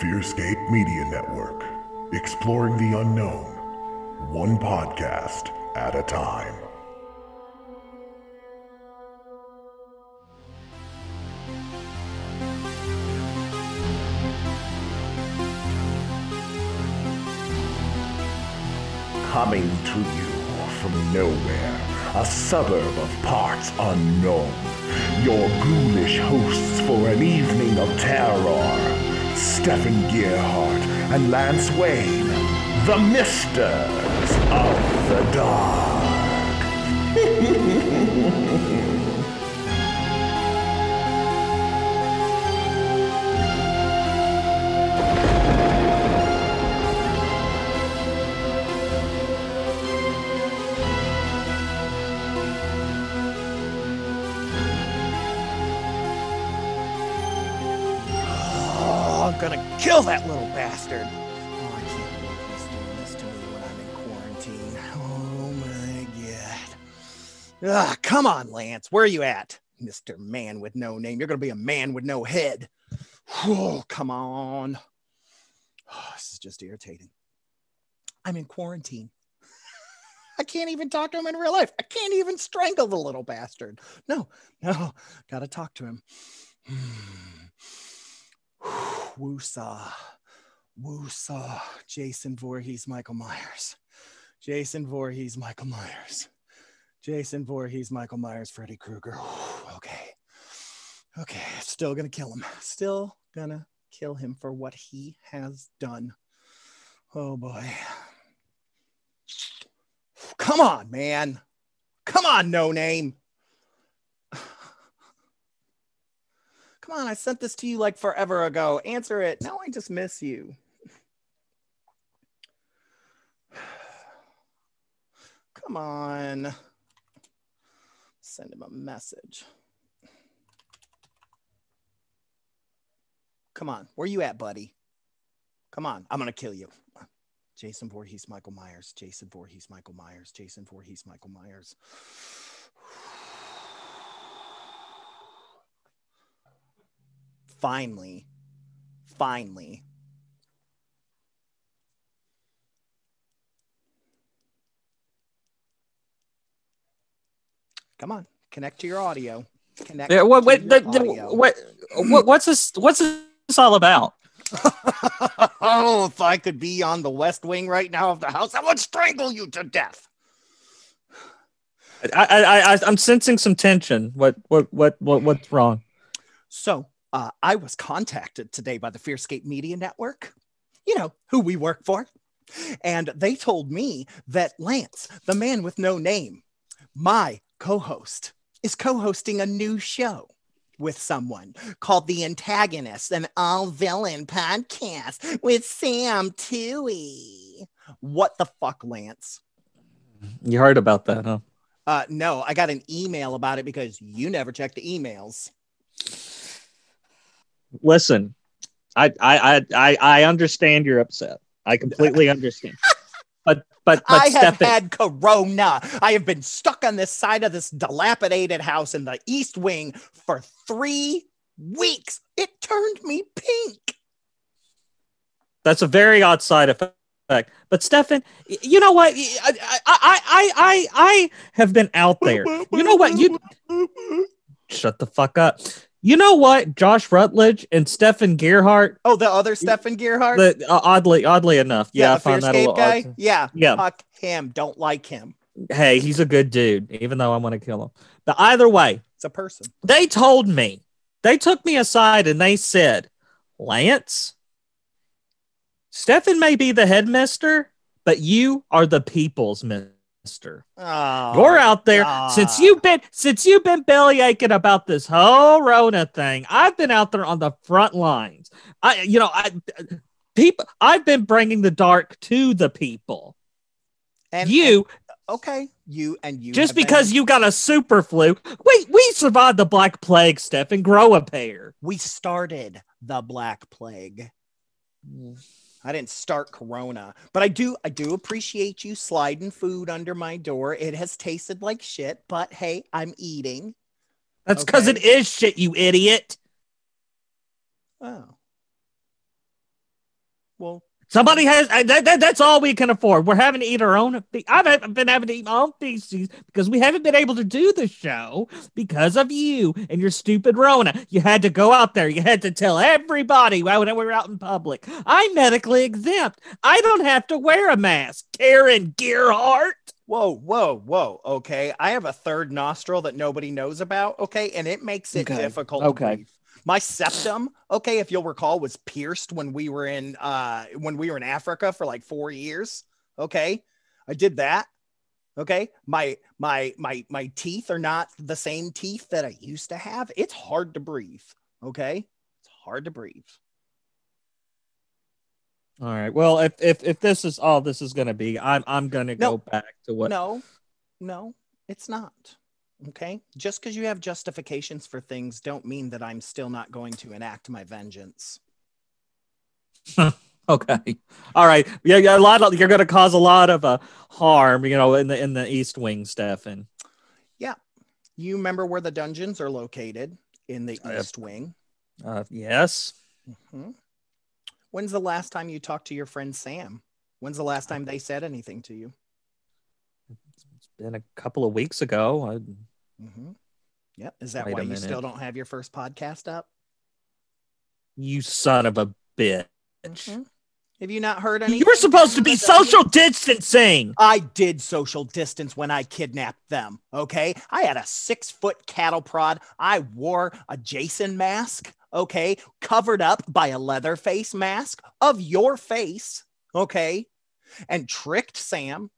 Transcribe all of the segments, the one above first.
Fearscape Media Network, exploring the unknown, one podcast at a time. Coming to you from nowhere, a suburb of parts unknown, your ghoulish hosts for an evening of terror, Stefan Gearhart and Lance Wayne, the Misters of the Dark. I'm gonna kill that little bastard. Oh, I can't believe he's doing this to me when I'm in quarantine. Oh my god. Come on, Lance. Where are you at? Mr. Man with no name. You're gonna be a man with no head. Oh, come on. Oh, this is just irritating. I'm in quarantine. I can't even talk to him in real life. I can't even strangle the little bastard. No, gotta talk to him. Woosaw. Jason Voorhees, Michael Myers. Jason Voorhees, Michael Myers. Jason Voorhees, Michael Myers, Freddy Krueger. Okay. Still gonna kill him. Still gonna kill him for what he has done. Oh boy. Come on, man. Come on, no name. Come on, I sent this to you like forever ago. Answer it. Now I just miss you. Come on. Send him a message. Come on. Where you at, buddy? Come on. I'm going to kill you. Jason Voorhees, Michael Myers. Jason Voorhees, Michael Myers. Jason Voorhees, Michael Myers. Finally. Come on, connect to your audio. What's this all about? Oh, if I could be on the West Wing right now of the house, I would strangle you to death. I'm sensing some tension. What's wrong? So, I was contacted today by the Fearscape Media Network, you know, who we work for. And they told me that Lance, the man with no name, my co-host, is co-hosting a new show with someone called The Antagonists, an all-villain podcast with Sam Toohey. What the fuck, Lance? You heard about that, huh? No, I got an email about it because you never check the emails. Listen, I understand you're upset. I completely understand. But I have had corona. I have been stuck on this side of this dilapidated house in the East Wing for 3 weeks. It turned me pink. That's a very odd side effect. But Stefan, you know what? I have been out there. You know what? You shut the fuck up. You know what? Josh Rutledge and Stefan Gearhart. Oh, the other Stefan Gearhart? Oddly enough. Yeah, I found that a little guy. odd. Yeah. Fuck him. Don't like him. Hey, he's a good dude, even though I want to kill him. But either way, it's a person. They told me, they took me aside and they said, Lance, Stefan may be the headmister, but you are the people's mister. Oh, you're out there since you've been belly aching about this whole Rona thing. I've been out there on the front lines. I've been bringing the dark to the people. And you just because you got a super flu. We survived the Black Plague, Stefan. Grow a pair. We started the Black Plague. I didn't start corona, but I do appreciate you sliding food under my door. It has tasted like shit, but hey, I'm eating. That's because it is shit, you idiot. Oh. Well, Somebody has that's all we can afford. We're having to eat our own. I've been having to eat my own feces because we haven't been able to do the show because of you and your stupid Rona. You had to go out there. You had to tell everybody when we were out in public. I'm medically exempt. I don't have to wear a mask. Karen Gearhart. Whoa. Okay. I have a third nostril that nobody knows about. Okay. And it makes it difficult to breathe. My septum, okay, if you'll recall, was pierced when we were in Africa for like 4 years. Okay. I did that. Okay. My teeth are not the same teeth that I used to have. It's hard to breathe. Okay. It's hard to breathe. All right. Well, if this is all this is going to be, I'm going to go back to what. No, it's not. Okay. Just because you have justifications for things don't mean that I'm still not going to enact my vengeance. Okay. All right. Yeah. You're going to cause a lot of harm, in the East Wing, Stefan. Yeah. You remember where the dungeons are located in the East Wing? Yes. Mm-hmm. When's the last time you talked to your friend Sam? When's the last time they said anything to you? It's been a couple of weeks ago. Mm-hmm. Yep. Is that why you still don't have your first podcast up? You son of a bitch. Mm-hmm. Have you not heard anything? You were supposed to be social distancing. I did social distance when I kidnapped them. Okay. I had a 6-foot cattle prod. I wore a Jason mask. Okay. Covered up by a leather face mask of your face. Okay. And tricked Sam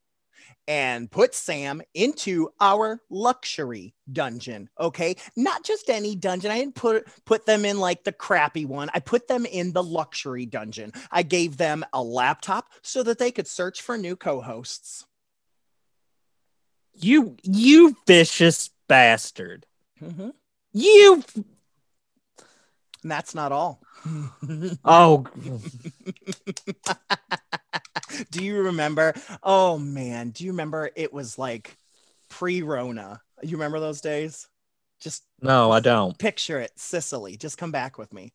and put Sam into our luxury dungeon. Okay. Not just any dungeon. I didn't put them in like the crappy one. I put them in the luxury dungeon. I gave them a laptop so that they could search for new co-hosts. You vicious bastard. Mm-hmm. And that's not all. Oh. Do you remember? Oh man, do you remember it was like pre-Rona? You remember those days? No, I don't. Picture it, Sicily. Just come back with me.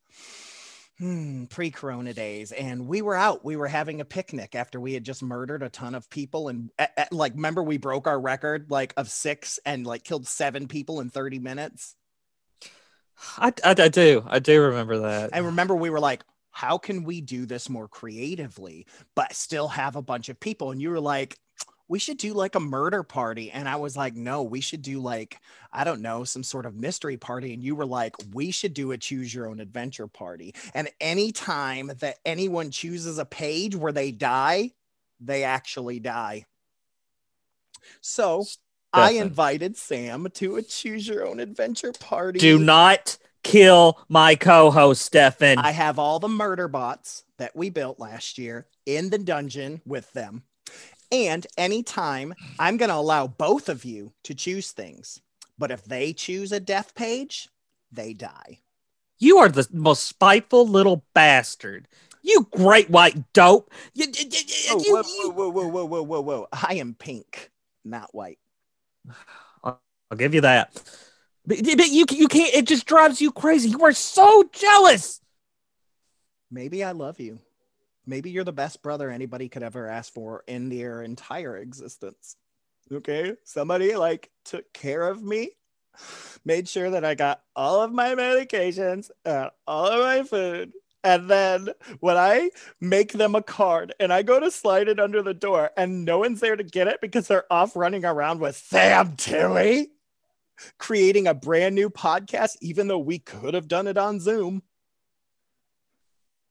Pre-Corona days, and we were out. We were having a picnic after we had just murdered a ton of people, and like, remember we broke our record like of 6 and like killed 7 people in 30 minutes. I do remember that. And remember we were like, how can we do this more creatively, but still have a bunch of people? And you were like, we should do like a murder party. And I was like, no, we should do like, I don't know, some sort of mystery party. And you were like, we should do a choose your own adventure party. And anytime that anyone chooses a page where they die, they actually die. So Stefan, I invited Sam to a choose your own adventure party. Do not kill my co-host, Stefan. I have all the murder bots that we built last year in the dungeon with them. And anytime, I'm going to allow both of you to choose things. But if they choose a death page, they die. You are the most spiteful little bastard. You great white dope. Whoa. I am pink, not white. I'll give you that. But you can't. It just drives you crazy. You are so jealous. Maybe I love you. Maybe you're the best brother anybody could ever ask for in their entire existence. Okay? Somebody like took care of me, made sure that I got all of my medications, all of my food. And then when I make them a card and I go to slide it under the door and no one's there to get it because they're off running around with Sam Toohey, creating a brand new podcast, even though we could have done it on Zoom.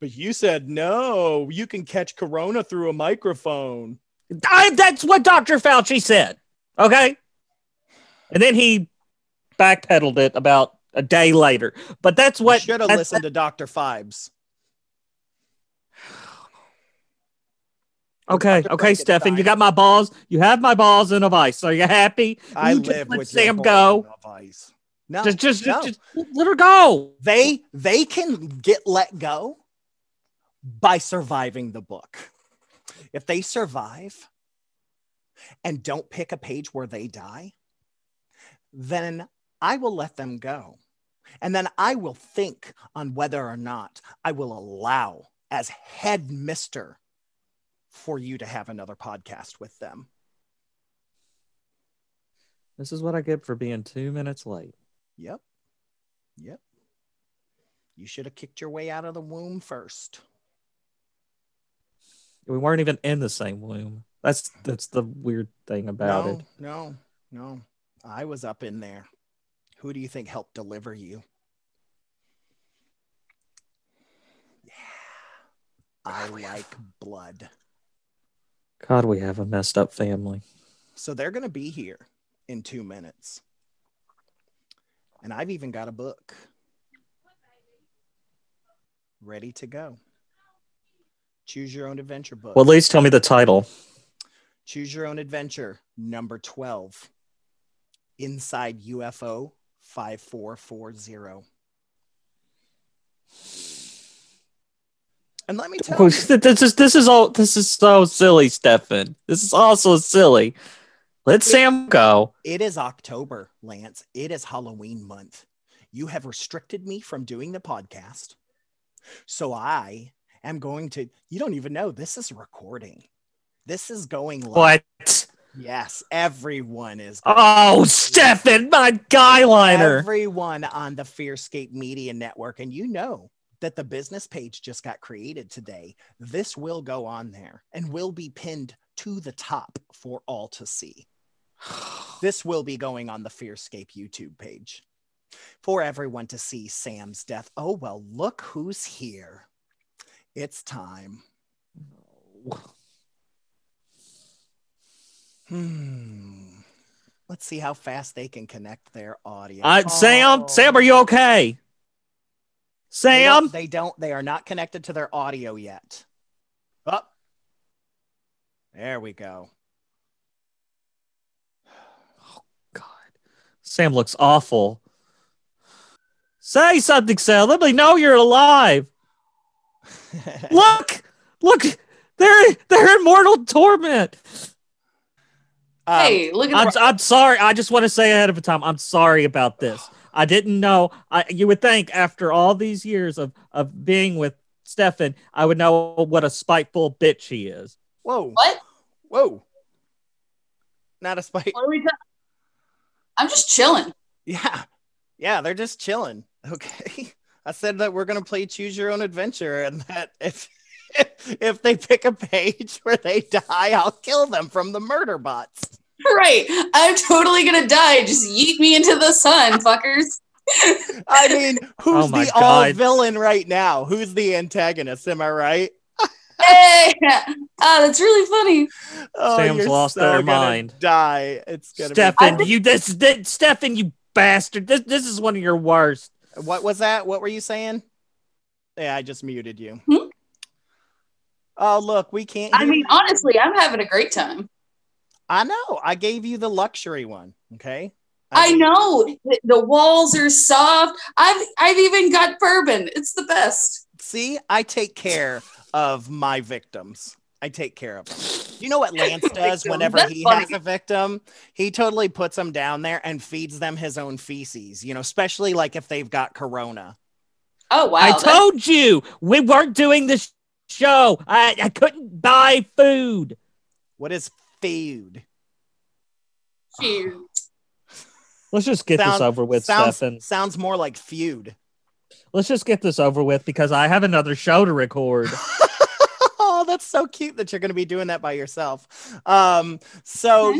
But you said, no, you can catch corona through a microphone. That's what Dr. Fauci said. Okay. And then he backpedaled it about a day later. But that's what. You should have listened to Dr. Fibes. Okay, Stefan, you got my balls. You have my balls in a vice. Are you happy? I you live with Sam go. No, just let her go. They can get let go by surviving the book. If they survive and don't pick a page where they die, then I will let them go. And then I will think on whether or not I will allow as headmister for you to have another podcast with them. This is what I get for being 2 minutes late. Yep. You should have kicked your way out of the womb first. We weren't even in the same womb. That's the weird thing about it. No. I was up in there. Who do you think helped deliver you? Yeah. I like blood. God, we have a messed up family. So they're going to be here in 2 minutes. And I've even got a book ready to go. Choose Your Own Adventure book. Well, at least tell me the title. Choose Your Own Adventure, number 12. Inside UFO 5440. And let me tell you, this is so silly, Stefan. This is also silly. Let Sam go. It is October, Lance. It is Halloween month. You have restricted me from doing the podcast. So I am going to, you don't even know, this is recording. This is going live. What? Yes, everyone is. Oh, Stefan, my guyliner. Everyone on the Fearscape Media Network. And you know that the business page just got created today. This will go on there and will be pinned to the top for all to see. This will be going on the Fearscape YouTube page for everyone to see Sam's death. Oh, well, look who's here. It's time. Let's see how fast they can connect their audio. Sam, are you okay? Sam? They are not connected to their audio yet. Oh, there we go. Oh, God. Sam looks awful. Say something, Sam. Let me know you're alive. Look, they're in mortal torment. Hey, look at I'm sorry. I just want to say ahead of time, I'm sorry about this. I didn't know. You would think after all these years of being with Stefan, I would know what a spiteful bitch he is. Whoa. What? Whoa. Not a spite. What are we talking? I'm just chilling. Yeah, they're just chilling. Okay. I said that we're going to play Choose Your Own Adventure, and that if they pick a page where they die, I'll kill them from the murder bots. Right. I'm totally going to die. Just yeet me into the sun, fuckers. I mean, who's the all villain right now? Who's the antagonist? Am I right? Hey! That's really funny. Oh, Sam's lost their mind. Die. It's gonna Stefan, Stefan, you bastard. This is one of your worst. What was that? What were you saying? Yeah, I just muted you. Oh, look, we can't. I mean, honestly, I'm having a great time. I know. I gave you the luxury one. Okay. I know. The walls are soft. I've even got bourbon. It's the best. See, I take care of my victims. I take care of them. You know what Lance does whenever he has a victim? He totally puts them down there and feeds them his own feces, especially like if they've got corona. Oh, wow. I told you we weren't doing this show. I couldn't buy food. What is food? Food. Let's just get this over with, Stefan. Sounds more like feud. Let's just get this over with because I have another show to record. Oh, that's so cute that you're going to be doing that by yourself. So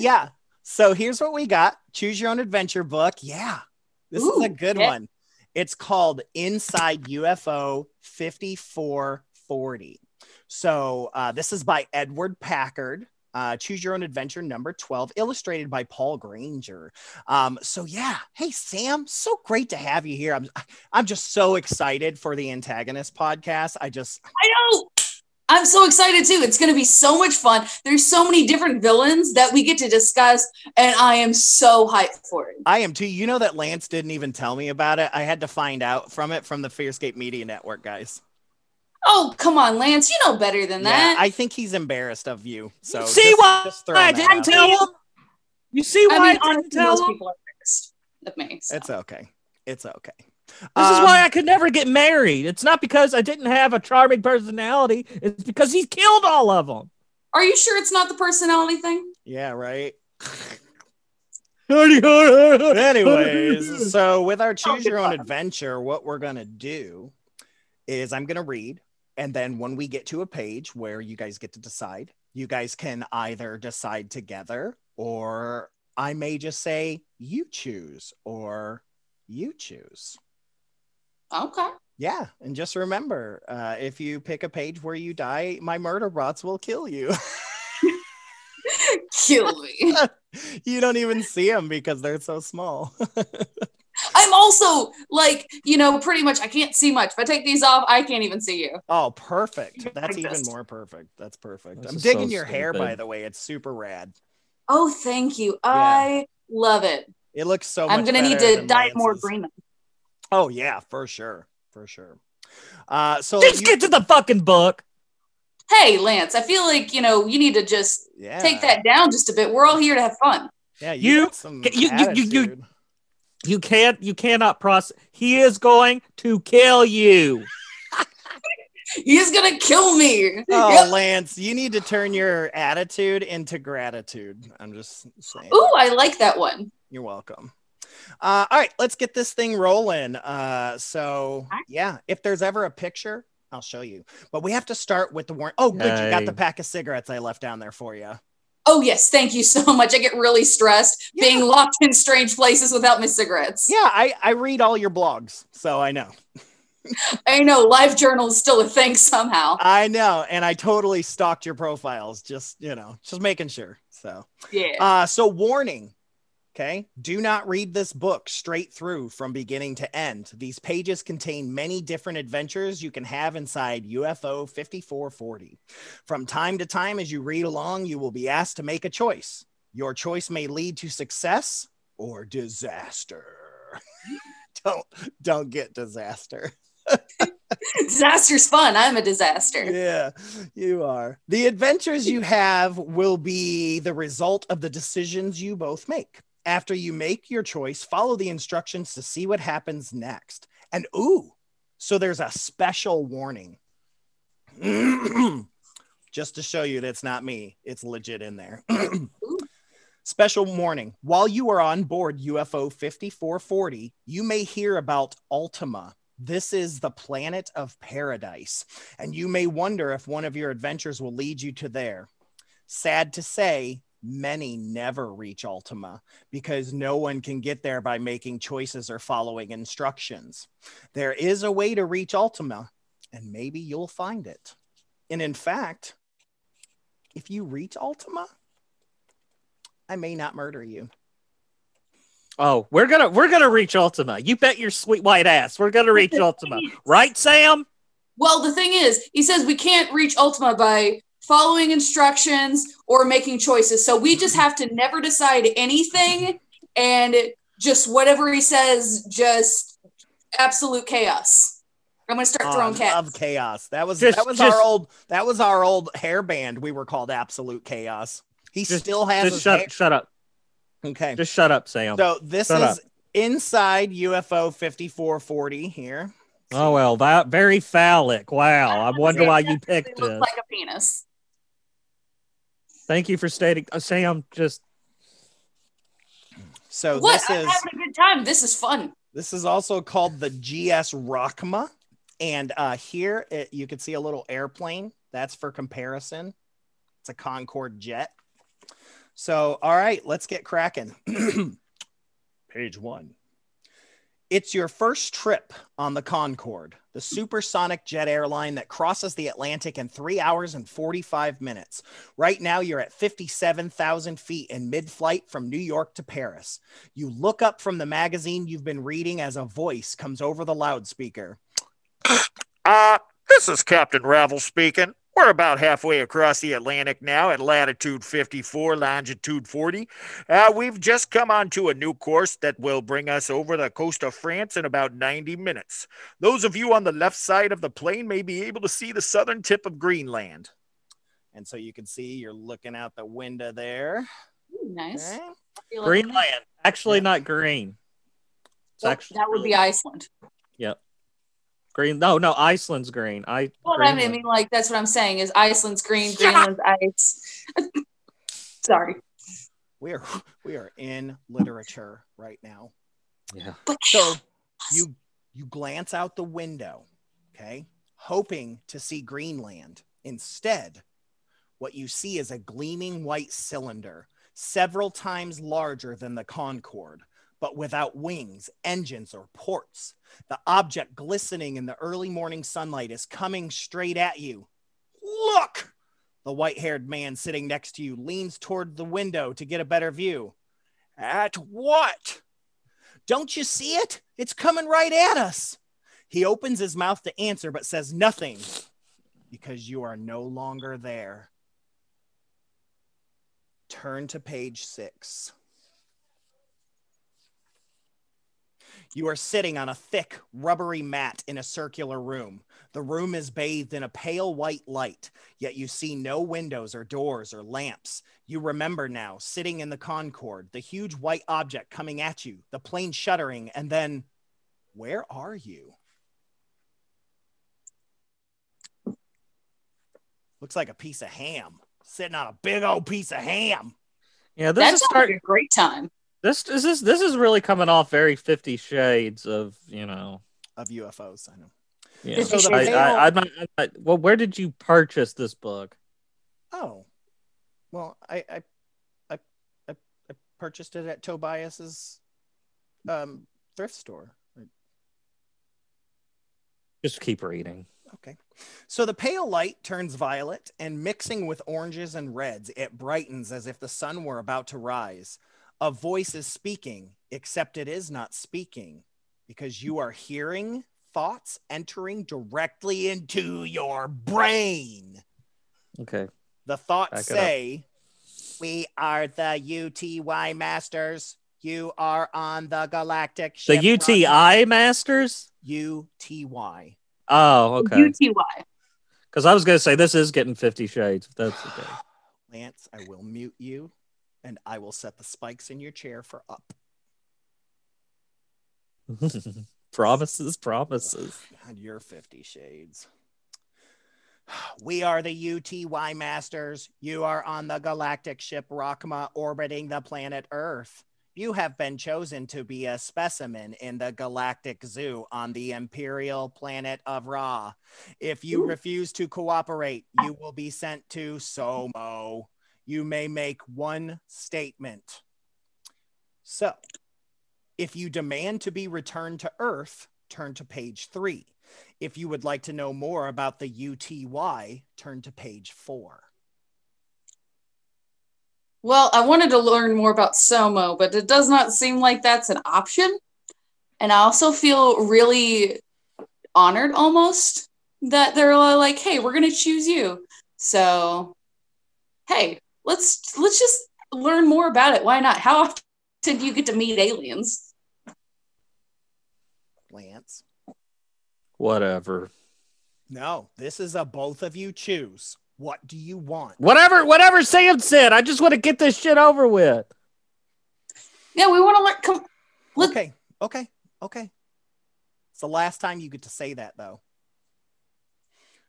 here's what we got. Choose Your Own Adventure book. Yeah, this is a good one. It's called Inside UFO 5440. So this is by Edward Packard. Choose Your Own Adventure, number 12, illustrated by Paul Granger. Hey Sam, so great to have you here. I'm just so excited for the Antagonist podcast. I know. I'm so excited too. It's going to be so much fun. There's so many different villains that we get to discuss, and I am so hyped for it. I am too. You know that Lance didn't even tell me about it. I had to find out from the Fearscape Media Network guys. Oh, come on, Lance. You know better than that. I think he's embarrassed of you. So see why I didn't tell him? You see why I didn't tell him? People are embarrassed of me. So. It's okay. It's okay. This is why I could never get married. It's not because I didn't have a charming personality. It's because he killed all of them. Are you sure it's not the personality thing? Yeah, right. Anyways, so with our choose your own adventure, what we're going to do is I'm going to read. And then when we get to a page where you guys get to decide, you guys can either decide together, or I may just say, you choose, or you choose. Okay. Yeah. And just remember, if you pick a page where you die, my murder bots will kill you. Kill me. You don't even see them because they're so small. I'm also like, pretty much I can't see much. If I take these off, I can't even see you. Oh, perfect. That's even more perfect. That's perfect. This I'm is digging so your hair, stupid. by the way. It's super rad. Oh, thank you. I love it. It looks so much I'm going to need better to than dye it more Lance's. green. Oh, yeah, for sure. For sure. So Just get to the fucking book. Hey, Lance, I feel like, you need to just take that down just a bit. We're all here to have fun. Yeah, you got some attitude. You cannot process. He is going to kill you. He's going to kill me. Oh, Yep. Lance, you need to turn your attitude into gratitude. I'm just saying. Ooh, I like that one. You're welcome. All right, let's get this thing rolling. So yeah, if there's ever a picture, I'll show you. But we have to start with the warrant. Oh, good. You got the pack of cigarettes I left down there for you. Oh, yes. Thank you so much. I get really stressed being locked in strange places without my cigarettes. Yeah, I read all your blogs, so I know. I know. Live journal is still a thing somehow. I know. And I totally stalked your profiles. Just making sure. So, yeah. So warning. Okay. Do not read this book straight through from beginning to end. These pages contain many different adventures you can have inside UFO 5440. From time to time, as you read along, you will be asked to make a choice. Your choice may lead to success or disaster. Don't get disaster. Disaster's fun. I'm a disaster. Yeah, you are. The adventures you have will be the result of the decisions you both make. After you make your choice, follow the instructions to see what happens next. And so there's a special warning. Just to show you that it's not me. It's legit in there. Special warning. While you are on board UFO 5440, you may hear about Ultima. This is the planet of paradise. And you may wonder if one of your adventures will lead you to there. Sad to say, many never reach Ultima because no one can get there by making choices or following instructions. There is a way to reach Ultima, and maybe you'll find it. And in fact, if you reach Ultima, I may not murder you. Oh, we're gonna reach Ultima. You bet your sweet white ass. We're gonna reach Ultima, right, Sam? Well, the thing is, he says we can't reach Ultima by following instructions or making choices. So we just have to never decide anything, and just whatever he says, just absolute chaos. I'm gonna start throwing cats. I love chaos. That was our old hair band. We were called Absolute Chaos. He still has shut up. Okay. Just shut up, Sam. So this is inside UFO 5440 here. Oh, well, that very phallic. Wow. I wonder why you picked Looks this. like a penis. Thank you for stating. Sam, just. So what? This I'm is having a good time. This is fun. This is also called the GS Rockma. And here you can see a little airplane. That's for comparison. It's a Concorde jet. So, all right, let's get cracking. Page 1. It's your first trip on the Concorde, the supersonic jet airline that crosses the Atlantic in 3 hours and 45 minutes. Right now, you're at 57,000 feet in mid-flight from New York to Paris. You look up from the magazine you've been reading as a voice comes over the loudspeaker. This is Captain Ravel speaking. We're about halfway across the Atlantic now at latitude 54, longitude 40. We've just come onto a new course that will bring us over the coast of France in about 90 minutes. Those of you on the left side of the plane may be able to see the southern tip of Greenland. And so you can see you're looking out the window there. Ooh, nice. Okay. Greenland. Actually, not green. It's that would be Iceland. Yep. Green. No, Iceland's green. Well, Greenland. I mean, like, that's what I'm saying is Iceland's green, Greenland's ice. Sorry. We are in literature right now. Yeah. So you glance out the window, okay, hoping to see Greenland. Instead, what you see is a gleaming white cylinder, several times larger than the Concorde, but without wings, engines, or ports. The object glistening in the early morning sunlight is coming straight at you. Look! The white-haired man sitting next to you leans toward the window to get a better view. At what? Don't you see it? It's coming right at us. He opens his mouth to answer, but says nothing because you are no longer there. Turn to page 6. You are sitting on a thick, rubbery mat in a circular room. The room is bathed in a pale white light, yet you see no windows or doors or lamps. You remember now, sitting in the Concorde, the huge white object coming at you, the plane shuddering, and then, where are you? Looks like a piece of ham. Sitting on a big old piece of ham. Yeah, That sounds like a great time. This is really coming off very 50 Shades of of UFOs. I know. Yeah. So So well, where did you purchase this book? Oh, well, I purchased it at Tobias's thrift store. Just keep reading. Okay. So the pale light turns violet, and mixing with oranges and reds, it brightens as if the sun were about to rise. A voice is speaking, except it is not speaking, because you are hearing thoughts entering directly into your brain. Okay. The thoughts say, we are the UTY Masters. You are on the galactic ship. The UTI Masters? UTY. Oh, okay. UTY. Because I was going to say, this is getting 50 Shades. That's okay. Lance, I will mute you, and I will set the spikes in your chair for up. Promises. God, you're 50 Shades. We are the UTY Masters. You are on the galactic ship Rakma orbiting the planet Earth. You have been chosen to be a specimen in the galactic zoo on the imperial planet of Ra. If you refuse to cooperate, you will be sent to Somo. You may make one statement. So, if you demand to be returned to Earth, turn to page 3. If you would like to know more about the UTY, turn to page 4. Well, I wanted to learn more about Somo, but it does not seem like that's an option. And I also feel really honored almost that they're like, hey, we're going to choose you. So, hey, let's just learn more about it. Why not? How often do you get to meet aliens? Lance? Whatever. No, this is a both of you choose. What do you want? Whatever Sam said. I just want to get this shit over with. Yeah, we want to learn. Okay. It's the last time you get to say that, though.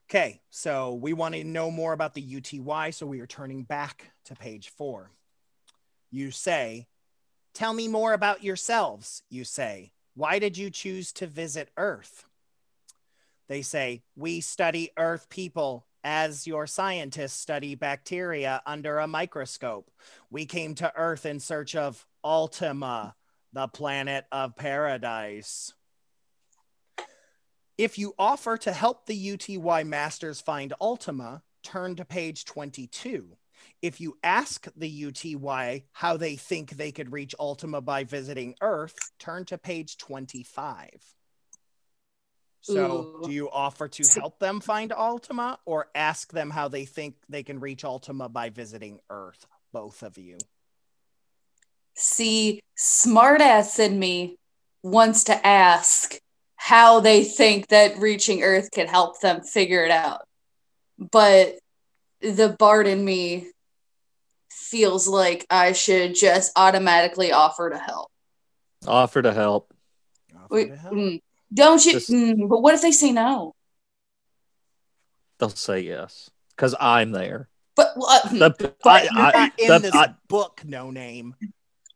Okay, so we want to know more about the UTY, so we are turning back to page 4. You say, tell me more about yourselves, you say. Why did you choose to visit Earth? They say, we study Earth people as your scientists study bacteria under a microscope. We came to Earth in search of Ultima, the planet of paradise. If you offer to help the UTY Masters find Ultima, turn to page 22. If you ask the UTY how they think they could reach Ultima by visiting Earth, turn to page 25. So, do you offer to help them find Ultima or ask them how they think they can reach Ultima by visiting Earth? Both of you. See, smartass in me wants to ask how they think that reaching Earth could help them figure it out. But the bard in me feels like I should just automatically offer to help. Offer to help. Don't you? But what if they say no? They'll say yes because I'm there. But in this book, no name.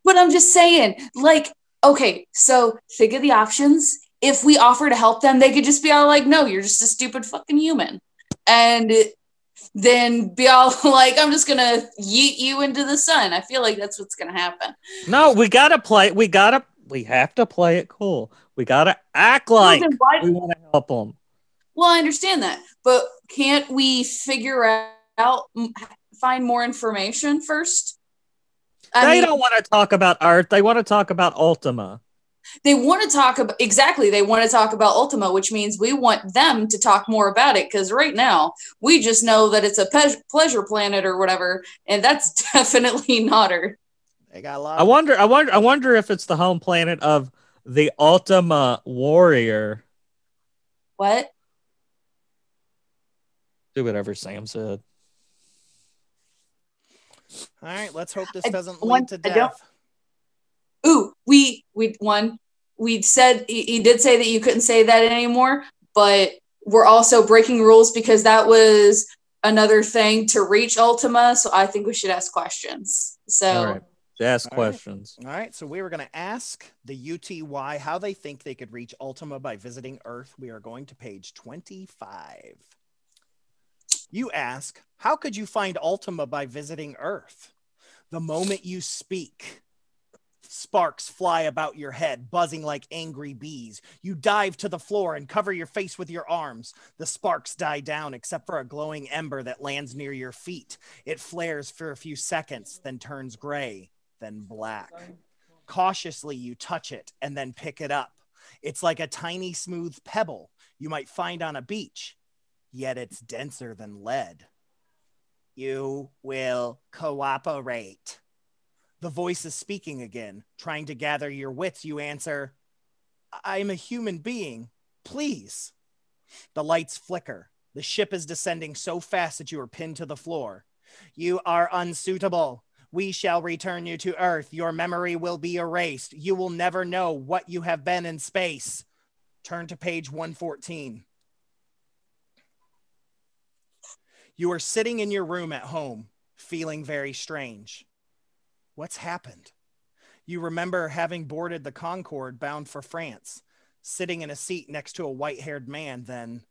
But I'm just saying, like, okay, so think of the options. If we offer to help them, they could just be all like, "No, you're just a stupid fucking human," and then be all like, "I'm just gonna yeet you into the sun." I feel like that's what's gonna happen. No, we have to play it cool. We gotta act like we want to help them. Well, I understand that, but can't we figure out, find more information first? They don't want to talk about Earth. They want to talk about Ultima. They want to talk about, exactly, they want to talk about Ultima, which means we want them to talk more about it, because right now we just know that it's a pleasure planet or whatever, and that's definitely not Earth. They got a lot. I wonder if it's the home planet of the Ultima Warrior. What? Do whatever Sam said. All right, let's hope this doesn't lead to death. Ooh, we said, he did say that you couldn't say that anymore, but we're also breaking rules because that was another thing to reach Ultima, so I think we should ask questions. So all right. Ask questions. All right, so we were going to ask the UTY how they think they could reach Ultima by visiting Earth. We are going to page 25. You ask, how could you find Ultima by visiting Earth? The moment you speak, sparks fly about your head, buzzing like angry bees. You dive to the floor and cover your face with your arms. The sparks die down except for a glowing ember that lands near your feet. It flares for a few seconds, then turns gray, then black. Cautiously, you touch it and then pick it up. It's like a tiny, smooth pebble you might find on a beach, yet it's denser than lead. You will cooperate. The voice is speaking again. Trying to gather your wits, you answer, I'm a human being. Please. The lights flicker. The ship is descending so fast that you are pinned to the floor. You are unsuitable. We shall return you to Earth. Your memory will be erased. You will never know what you have been in space. Turn to page 114. You are sitting in your room at home, feeling very strange. What's happened? You remember having boarded the Concorde bound for France, sitting in a seat next to a white-haired man, then,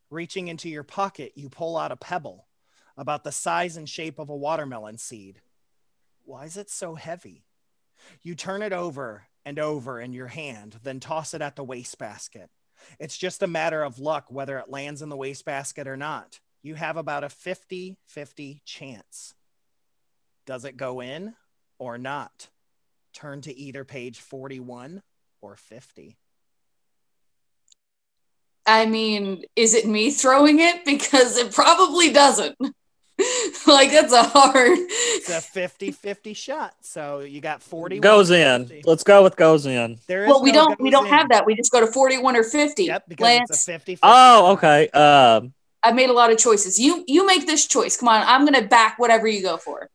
reaching into your pocket, you pull out a pebble about the size and shape of a watermelon seed. Why is it so heavy? You turn it over and over in your hand, then toss it at the wastebasket. It's just a matter of luck whether it lands in the wastebasket or not. You have about a 50-50 chance. Does it go in or not? Turn to either page 41 or 50. I mean, is it me throwing it? Because it probably doesn't. Like, that's a hard... It's a 50-50 shot. So you got 41. Goes in. 50. Let's go with goes in. Well, we don't have that. We just go to 41 or 50. Yep, because Lance, it's a 50-50 Oh, okay. I've made a lot of choices. You make this choice. Come on, I'm going to back whatever you go for.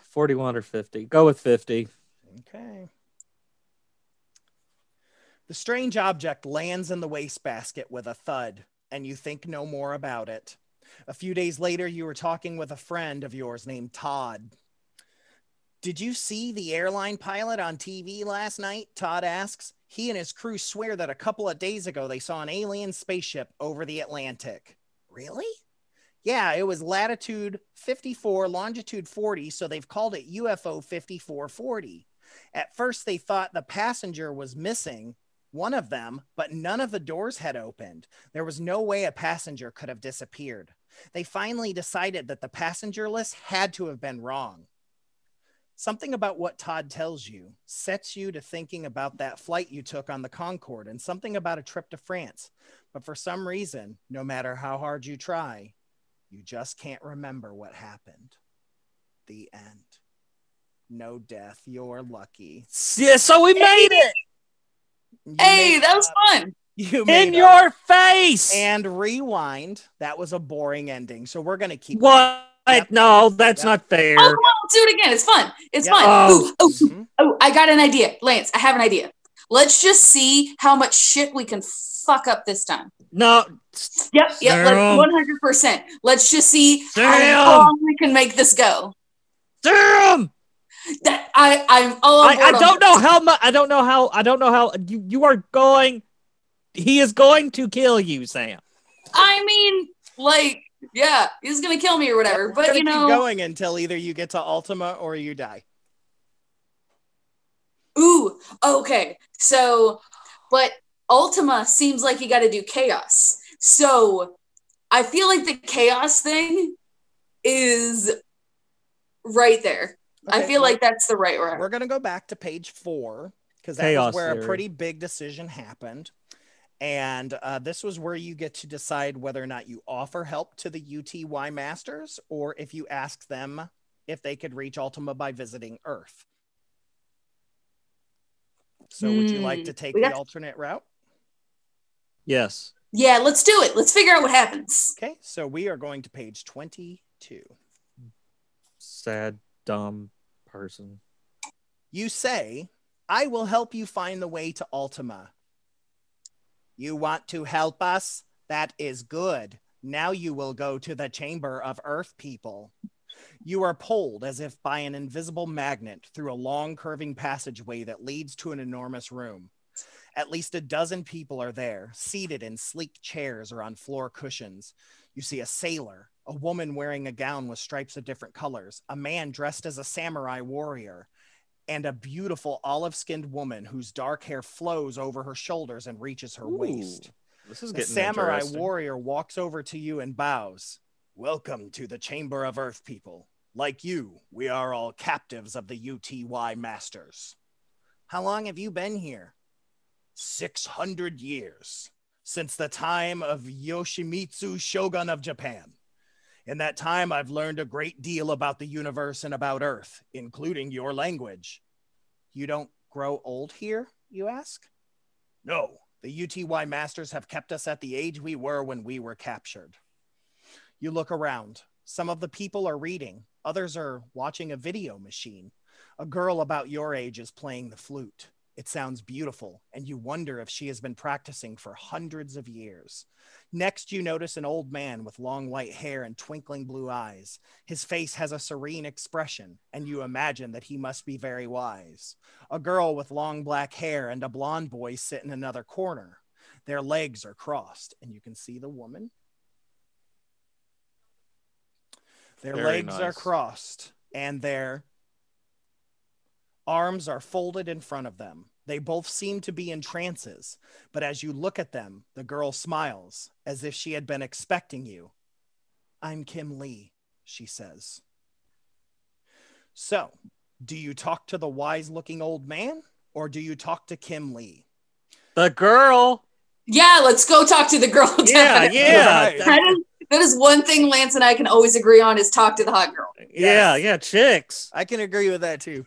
41 or 50. Go with 50. Okay. The strange object lands in the wastebasket with a thud, and you think no more about it. A few days later, you were talking with a friend of yours named Todd. Did you see the airline pilot on TV last night? Todd asks. He and his crew swear that a couple of days ago they saw an alien spaceship over the Atlantic. Really? Yeah, it was latitude 54, longitude 40, so they've called it UFO 5440. At first, they thought the passenger was missing, one of them, but none of the doors had opened. There was no way a passenger could have disappeared. They finally decided that the passenger list had to have been wrong. Something about what Todd tells you sets you to thinking about that flight you took on the Concorde and something about a trip to France. But for some reason, no matter how hard you try, you just can't remember what happened. The end. No death. You're lucky. Yeah, so we made it. Hey, that was fun. In your face. And rewind. That was a boring ending. So we're going to keep. What? Yep. No, that's not fair. Oh, come on, let's do it again. It's fun. It's fun. Oh, I got an idea. Lance, I have an idea. Let's just see how much shit we can fuck up this time. No. Yep, Sam. 100%. Let's just see Sam. how long we can make this go. Damn! That I'm all on board I on don't this. know how much. I don't know how you are going. He is going to kill you, Sam. I mean, like, yeah, he's gonna kill me or whatever. We're But gonna you know, keep going until either you get to Ultima or you die. ooh, okay. So, but Ultima seems like you got to do chaos. So I feel like the chaos thing is right there. I Okay, feel well, like that's the right we're route. gonna go back to page 4 because that Chaos was where theory. a pretty big decision happened. And this was where you get to decide whether or not you offer help to the UTY Masters or if you ask them if they could reach Ultima by visiting Earth. So would you like to take We the got- alternate route? Yes. Yeah, let's do it. Let's figure out what happens. Okay, so we are going to page 22. Sad, dumb person. You say, I will help you find the way to Ultima. You want to help us? That is good. Now you will go to the Chamber of Earth people. You are pulled as if by an invisible magnet through a long curving passageway that leads to an enormous room. At least a dozen people are there, seated in sleek chairs or on floor cushions. You see a sailor, a woman wearing a gown with stripes of different colors, a man dressed as a samurai warrior, and a beautiful olive-skinned woman whose dark hair flows over her shoulders and reaches her waist. This is The getting samurai interesting. warrior walks over to you and bows. Welcome to the Chamber of Earth people. Like you, we are all captives of the UTY Masters. How long have you been here? 600 years, since the time of Yoshimitsu, shogun of Japan. In that time, I've learned a great deal about the universe and about Earth, including your language. You don't grow old here, you ask? No, the UTY Masters have kept us at the age we were when we were captured. You look around. Some of the people are reading. Others are watching a video machine. A girl about your age is playing the flute. It sounds beautiful, and you wonder if she has been practicing for hundreds of years. Next, you notice an old man with long white hair and twinkling blue eyes. His face has a serene expression, and you imagine that he must be very wise. A girl with long black hair and a blonde boy sit in another corner. Their legs are crossed, and you can see the woman. Their Very legs are nice. crossed, and their arms are folded in front of them. They both seem to be in trances, but as you look at them, the girl smiles as if she had been expecting you. I'm Kim Lee, she says. So, do you talk to the wise-looking old man, or do you talk to Kim Lee? The girl. Yeah, let's go talk to the girl. Yeah, definitely. yeah. That is one thing Lance and I can always agree on is talk to the hot girl. Yeah, yeah, chicks. I can agree with that too.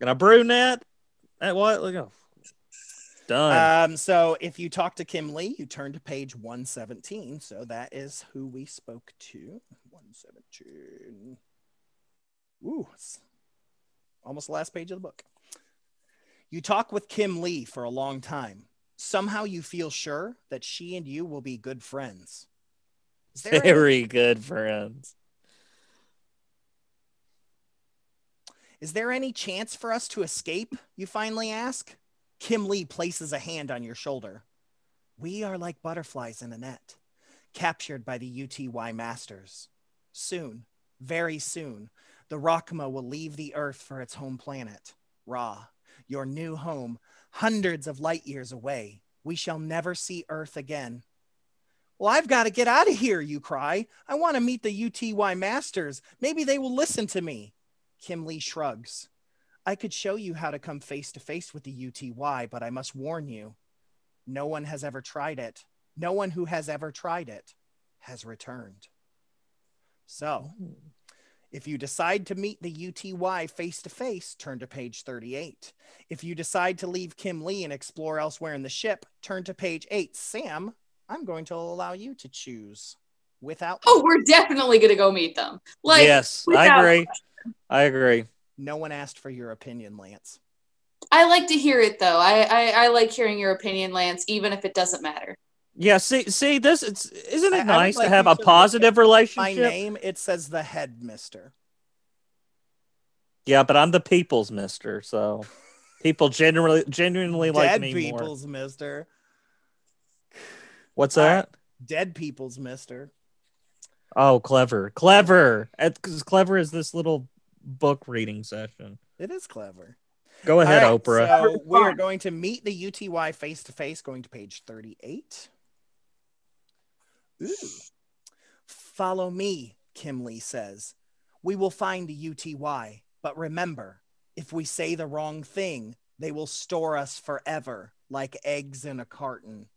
Got a brunette. What? Look at done. So if you talk to Kim Lee, you turn to page 117. So that is who we spoke to. 117. Ooh, it's almost the last page of the book. You talk with Kim Lee for a long time. Somehow you feel sure that she and you will be good friends. Is there Very good friends. Is there any chance for us to escape? You finally ask. Kim Lee places a hand on your shoulder. We are like butterflies in a net, captured by the UTY Masters. Soon, very soon, the Rakma will leave the Earth for its home planet, Ra, your new home, hundreds of light years away. We shall never see Earth again. Well, I've got to get out of here, you cry. I want to meet the UTY Masters. Maybe they will listen to me. Kim Lee shrugs. I could show you how to come face to face with the UTY, but I must warn you, no one has ever tried it. No one who has ever tried it has returned. So, if you decide to meet the UTY face to face, turn to page 38. If you decide to leave Kim Lee and explore elsewhere in the ship, turn to page 8. Sam, I'm going to allow you to choose without. Oh, we're definitely gonna go meet them. Like, Yes, I without- agree. I agree. No one asked for your opinion, Lance. I like to hear it though. I like hearing your opinion, Lance, even if it doesn't matter. Yeah, see, this. Isn't it I would nice like to have you a to look positive at relationship? My name, it says the headmister. Yeah, but I'm the people's mister, so people genuinely like Dead me people's more. mister. What's All right. that? Dead people's mister. Oh, clever. Because clever is this little book reading session. It is clever. Go ahead, All right, Oprah. so we are going to meet the UTY face to face, going to page 38. Ooh. Follow me, Kimley says. We will find the UTY, but remember, if we say the wrong thing, they will store us forever, like eggs in a carton.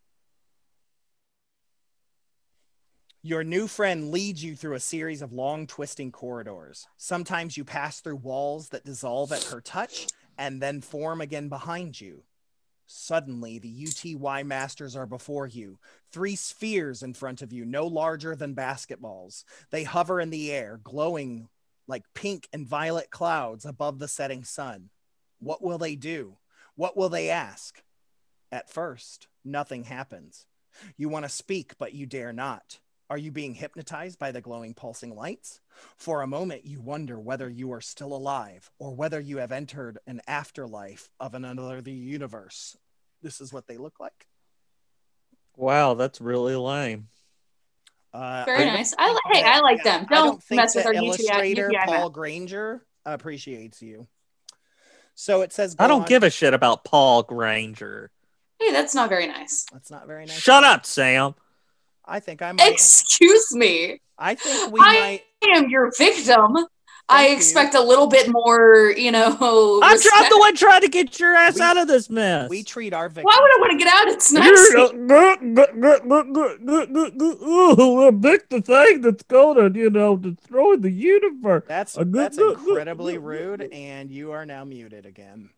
Your new friend leads you through a series of long, twisting corridors. Sometimes you pass through walls that dissolve at her touch and then form again behind you. Suddenly, the UTY masters are before you, 3 spheres in front of you, no larger than basketballs. They hover in the air, glowing like pink and violet clouds above the setting sun. What will they do? What will they ask? At first, nothing happens. You want to speak, but you dare not. Are you being hypnotized by the glowing, pulsing lights? For a moment, you wonder whether you are still alive or whether you have entered an afterlife of another universe. This is what they look like. Wow, that's really lame. Very nice. I like them. Don't mess with our illustrator UTI Paul Granger appreciates you. So it says, I don't give a shit about Paul Granger. Hey, that's not very nice. That's not very nice. Shut up, Sam. I think I might. Excuse me. I think we might. I am your victim. I expect a little bit more, I'm the one trying to get your ass out of this mess. We treat our victims. Why would I want to get out? It's nice. Pick the thing that's going to, destroy the universe. That's incredibly rude, and you are now muted again.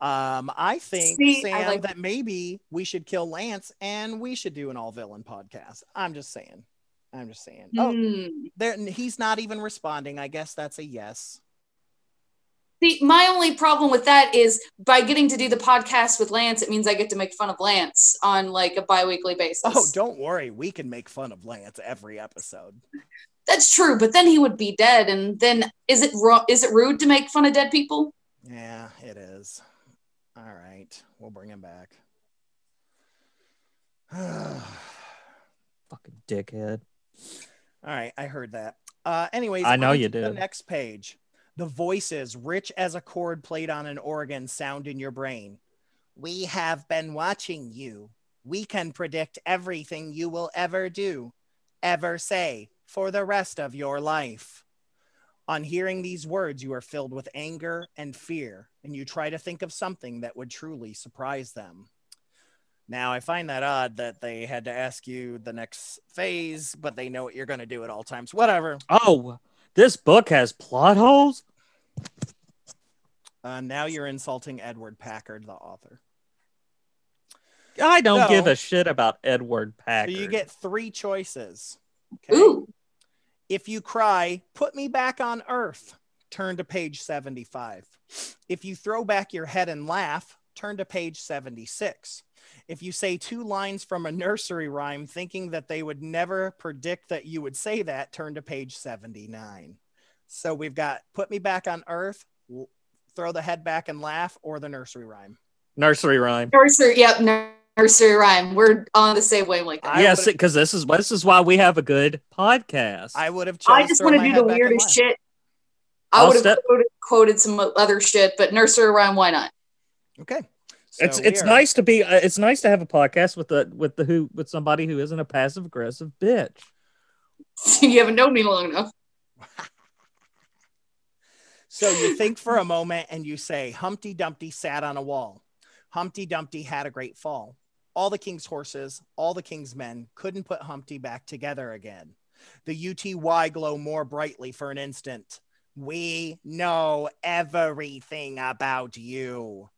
I think, Sam, that maybe we should kill Lance and we should do an all-villain podcast. I'm just saying. Oh, he's not even responding. I guess that's a yes. See, my only problem with that is by getting to do the podcast with Lance, it means I get to make fun of Lance on like a bi-weekly basis. Oh, don't worry. We can make fun of Lance every episode. That's true, but then he would be dead, and then is it rude to make fun of dead people? Yeah, it is. All right, we'll bring him back. Fucking dickhead. All right, I heard that. Anyways, I know you did. The next page. The voices, rich as a chord played on an organ, sound in your brain. We have been watching you. We can predict everything you will ever do, ever say, for the rest of your life. On hearing these words, you are filled with anger and fear, and you try to think of something that would truly surprise them. Now, I find that odd that they had to ask you the next phase, but they know what you're going to do at all times. Whatever. Oh, this book has plot holes? Now you're insulting Edward Packard, the author. I don't give a shit about Edward Packard. So you get 3 choices. Okay? Ooh. If you cry, put me back on Earth. Turn to page 75. If you throw back your head and laugh, turn to page 76. If you say 2 lines from a nursery rhyme thinking that they would never predict that you would say that, turn to page 79. So we've got put me back on Earth, throw the head back and laugh, or the nursery rhyme. Nursery rhyme. Nursery rhyme. We're on the same wavelength. Yes, because this is why we have a good podcast. I would have. I just want to do the weirdest shit. I would have quoted some other shit, but nursery rhyme, why not? Okay. So it's nice to be. It's nice to have a podcast with somebody who isn't a passive aggressive bitch. You haven't known me long enough. So you think for a moment and you say, Humpty Dumpty sat on a wall. Humpty Dumpty had a great fall. All the king's horses, all the king's men couldn't put Humpty back together again. The UTY glow more brightly for an instant. We know everything about you.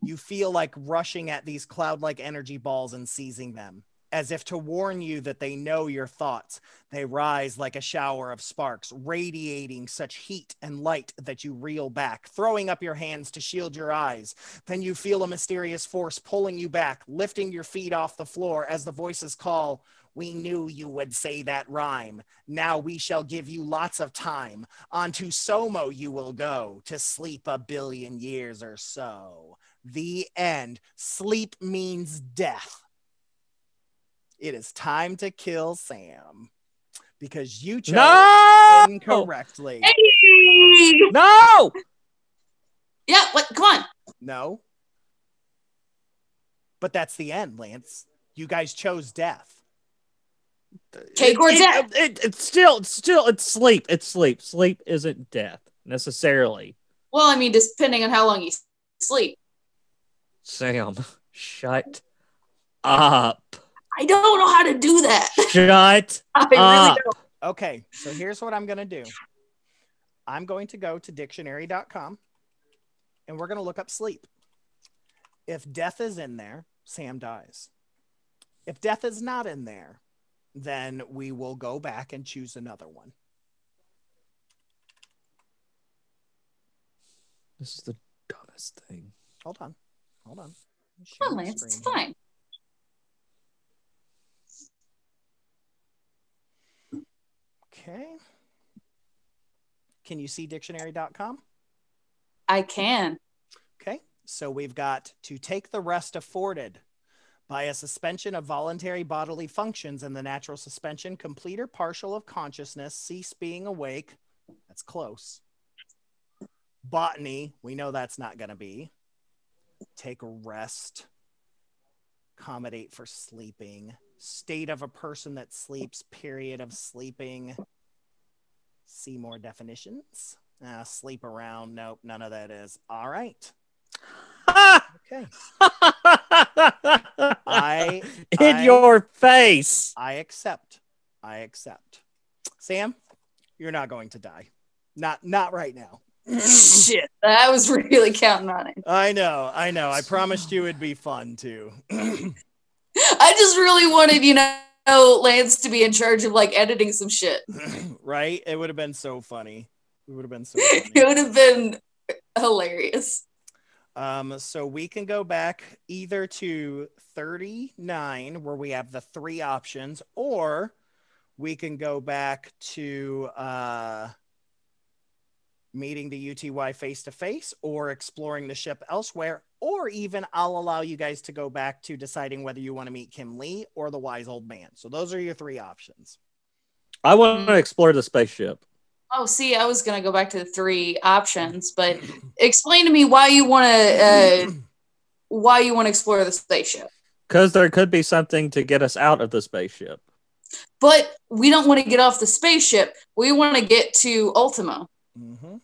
You feel like rushing at these cloud-like energy balls and seizing them. As if to warn you that they know your thoughts, they rise like a shower of sparks, radiating such heat and light that you reel back, throwing up your hands to shield your eyes. Then you feel a mysterious force pulling you back, lifting your feet off the floor as the voices call, "We knew you would say that rhyme. Now we shall give you lots of time. Onto Somo you will go, to sleep 1,000,000,000 years or so." The end. Sleep means death. It is time to kill Sam because you chose incorrectly. Hey! No! Yeah, what? Come on. No. But that's the end, Lance. You guys chose death. Cake or death? It's still it's sleep. It's sleep. Sleep isn't death necessarily. Well, I mean, depending on how long you sleep. Sam, shut up. I don't know how to do that. Shut I really up. don't. Okay, so here's what I'm going to do. I'm going to go to dictionary.com and we're going to look up sleep. If death is in there, Sam dies. If death is not in there, then we will go back and choose another one. This is the dumbest thing. Hold on. Come on, Lance. It's fine. Okay. Can you see dictionary.com? I can. Okay. So we've got to take the rest afforded by a suspension of voluntary bodily functions in the natural suspension, complete or partial of consciousness, cease being awake. That's close. Botany, we know that's not going to be. Take a rest. Accommodate for sleeping. State of a person that sleeps, period of sleeping. See more definitions. Sleep around. Nope, none of that is. All right. Okay. In your face. I accept. Sam, you're not going to die. Not right now. Shit, I was really counting on it. I know. I promised you it'd be fun too. I just really wanted, Lance to be in charge of like editing some shit. Right? It would have been so funny. It would have been hilarious. So we can go back either to 39 where we have the 3 options, or we can go back to meeting the UTY face to face, or exploring the ship elsewhere, or even I'll allow you guys to go back to deciding whether you want to meet Kim Lee or the wise old man. So those are your 3 options. I want to explore the spaceship. Oh, see, I was gonna go back to the 3 options, but explain to me why you want to explore the spaceship. Because there could be something to get us out of the spaceship. But we don't want to get off the spaceship. We want to get to Ultima. Mm-hmm.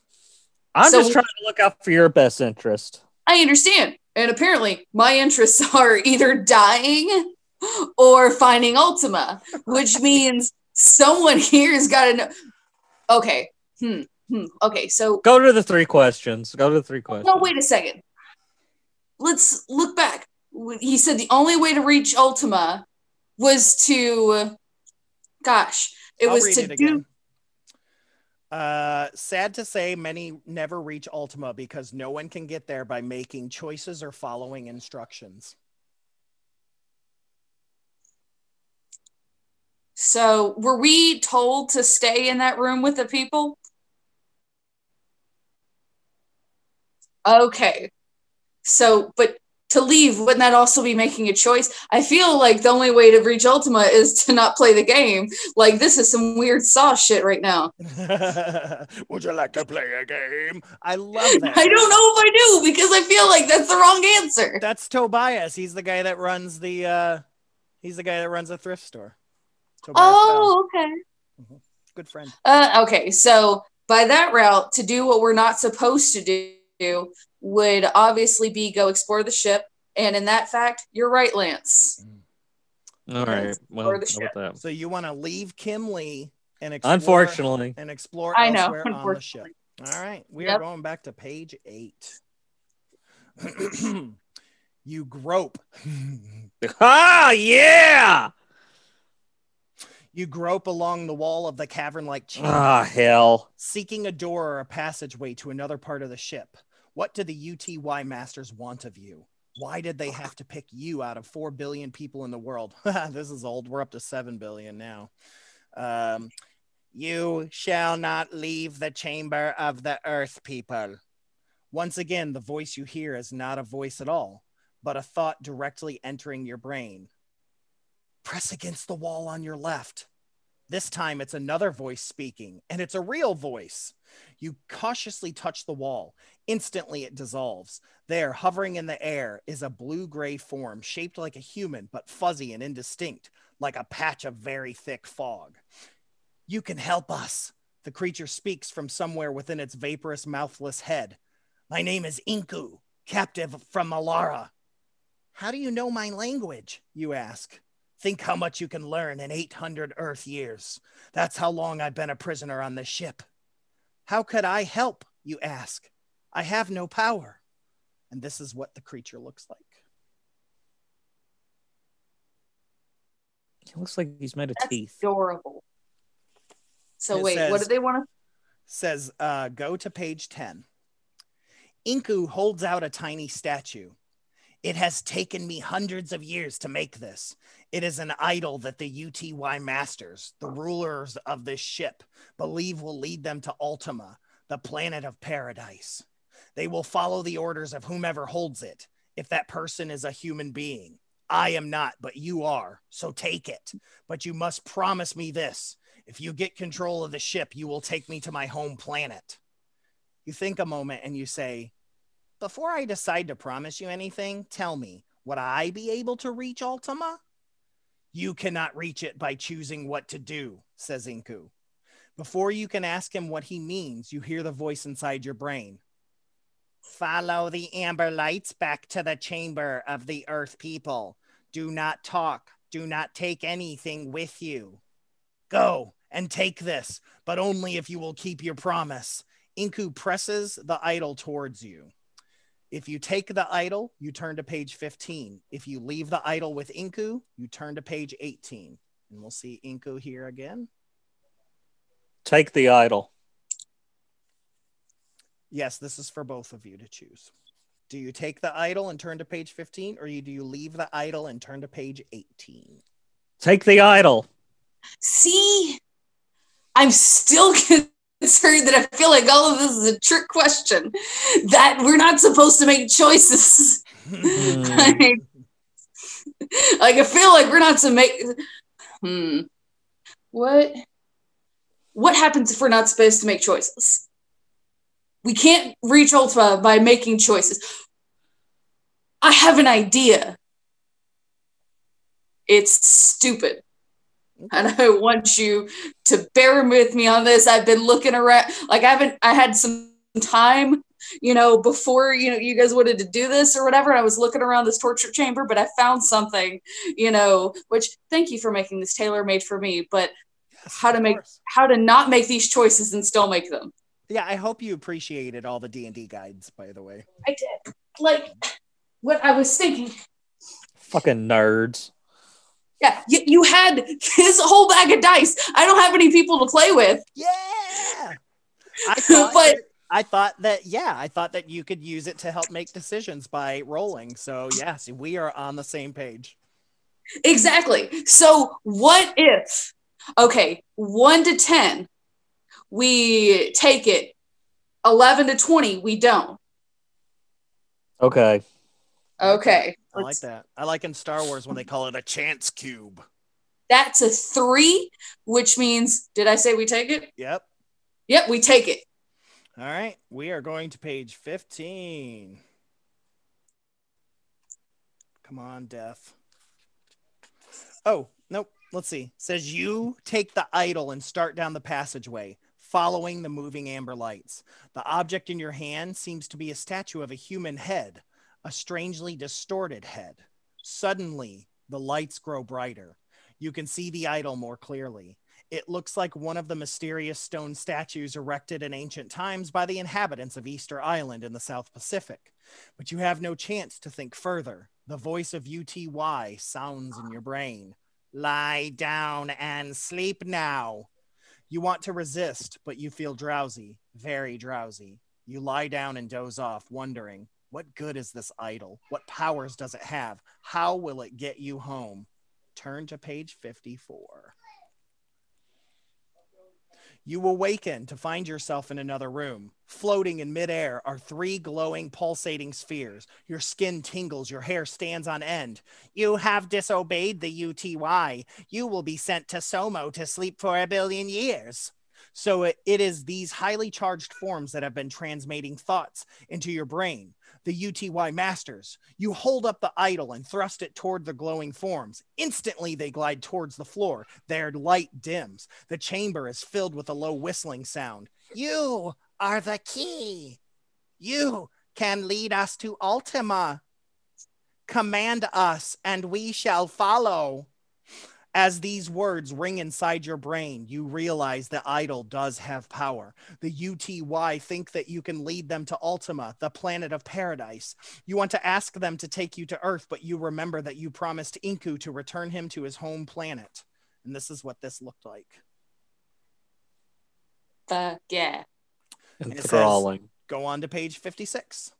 I'm just trying to look out for your best interest. I understand. And apparently my interests are either dying or finding Ultima, which means someone here has got to know. Okay. Okay, so go to the 3 questions. No, wait a second. Let's look back. He said the only way to reach Ultima was to sad to say, many never reach Ultima because no one can get there by making choices or following instructions. So were we told to stay in that room with the people? Okay. So, but to leave, wouldn't that also be making a choice? I feel like the only way to reach Ultima is to not play the game. Like, this is some weird sauce shit right now. Would you like to play a game? I love that. I don't know if I do, because I feel like that's the wrong answer. That's Tobias. He's the guy that runs the thrift store. Tobias oh, Bell. Okay. Mm-hmm. Good friend. Okay, so by that route, to do what we're not supposed to do would obviously be go explore the ship. And in that fact, you're right, Lance. All right. Well, how about that? So you want to leave Kim Lee and explore, unfortunately, elsewhere on the ship. All right. We are going back to page 8. You grope. Ah, yeah! You grope along the wall of the cavern-like chamber, Ah, hell. seeking a door or a passageway to another part of the ship. What do the UTY masters want of you? Why did they have to pick you out of 4 billion people in the world? This is old. We're up to 7 billion now. You shall not leave the chamber of the earth people. Once again, the voice you hear is not a voice at all, but a thought directly entering your brain. Press against the wall on your left. This time it's another voice speaking, and it's a real voice. You cautiously touch the wall. Instantly it dissolves. There, hovering in the air, is a blue-gray form shaped like a human, but fuzzy and indistinct, like a patch of very thick fog. You can help us. The creature speaks from somewhere within its vaporous, mouthless head. My name is Inku, captive from Malara. How do you know my language? You ask. Think how much you can learn in 800 Earth years. That's how long I've been a prisoner on this ship. How could I help? You ask. I have no power. And this is what the creature looks like. It looks like he's made of That's teeth. adorable. So It wait, says- what do they want to? Says, go to page 10. Inku holds out a tiny statue. It has taken me hundreds of years to make this. It is an idol that the UTY masters, the rulers of this ship, believe will lead them to Ultima, the planet of paradise. They will follow the orders of whomever holds it, if that person is a human being. I am not, but you are, so take it. But you must promise me this. If you get control of the ship, you will take me to my home planet. You think a moment and you say, before I decide to promise you anything, tell me, would I be able to reach Ultima? You cannot reach it by choosing what to do, says Inku. Before you can ask him what he means, you hear the voice inside your brain. Follow the amber lights back to the chamber of the earth people. Do not talk. Do not take anything with you. Go and take this, but only if you will keep your promise. Inku presses the idol towards you. If you take the idol, you turn to page 15. If you leave the idol with Inku, you turn to page 18. And we'll see Inku here again. Take the idol. Yes, this is for both of you to choose. Do you take the idol and turn to page 15, or do you leave the idol and turn to page 18? Take the idol. See, I'm still concerned that I feel like all of this is a trick question, that we're not supposed to make choices. like, I feel like we're not to make. What happens if we're not supposed to make choices? We can't reach Ultima by making choices. I have an idea. It's stupid. And I want you to bear with me on this. I've been looking around, I had some time, before, you guys wanted to do this or whatever. I was looking around this torture chamber, but I found something, which thank you for making this tailor-made for me, but Yes, how to not make these choices and still make them. Yeah, I hope you appreciated all the D&D guides, by the way. I did. What I was thinking. Fucking nerds. Yeah, you had this whole bag of dice. I don't have any people to play with. Yeah. I thought that you could use it to help make decisions by rolling. So yes, we are on the same page. Exactly. So what if, 1 to 10, we take it. 11 to 20, we don't. Okay. Okay. I like that. I like in Star Wars when they call it a chance cube. That's a 3, which means, did I say we take it? Yep. Yep, we take it. All right. We are going to page 15. Come on, Death. Oh, nope. Let's see. It says you take the idol and start down the passageway, following the moving amber lights. The object in your hand seems to be a statue of a human head, a strangely distorted head. Suddenly, the lights grow brighter. You can see the idol more clearly. It looks like one of the mysterious stone statues erected in ancient times by the inhabitants of Easter Island in the South Pacific. But you have no chance to think further. The voice of UTY sounds in your brain. Lie down and sleep now. You want to resist, but you feel drowsy, very drowsy. You lie down and doze off, wondering, what good is this idol? What powers does it have? How will it get you home? Turn to page 54. You awaken to find yourself in another room. Floating in midair are 3 glowing, pulsating spheres. Your skin tingles, your hair stands on end. You have disobeyed the UTY. You will be sent to Somo to sleep for 1 billion years. So it is these highly charged forms that have been transmitting thoughts into your brain. The UTY masters. You hold up the idol and thrust it toward the glowing forms. Instantly, they glide towards the floor. Their light dims. The chamber is filled with a low whistling sound. You are the key. You can lead us to Ultima. Command us, and we shall follow. As these words ring inside your brain, you realize the idol does have power. The UTY think that you can lead them to Ultima, the planet of paradise. You want to ask them to take you to Earth, but you remember that you promised Inku to return him to his home planet. And this is what this looked like. Fuck yeah. And it says, Enthralling. go on to page 56.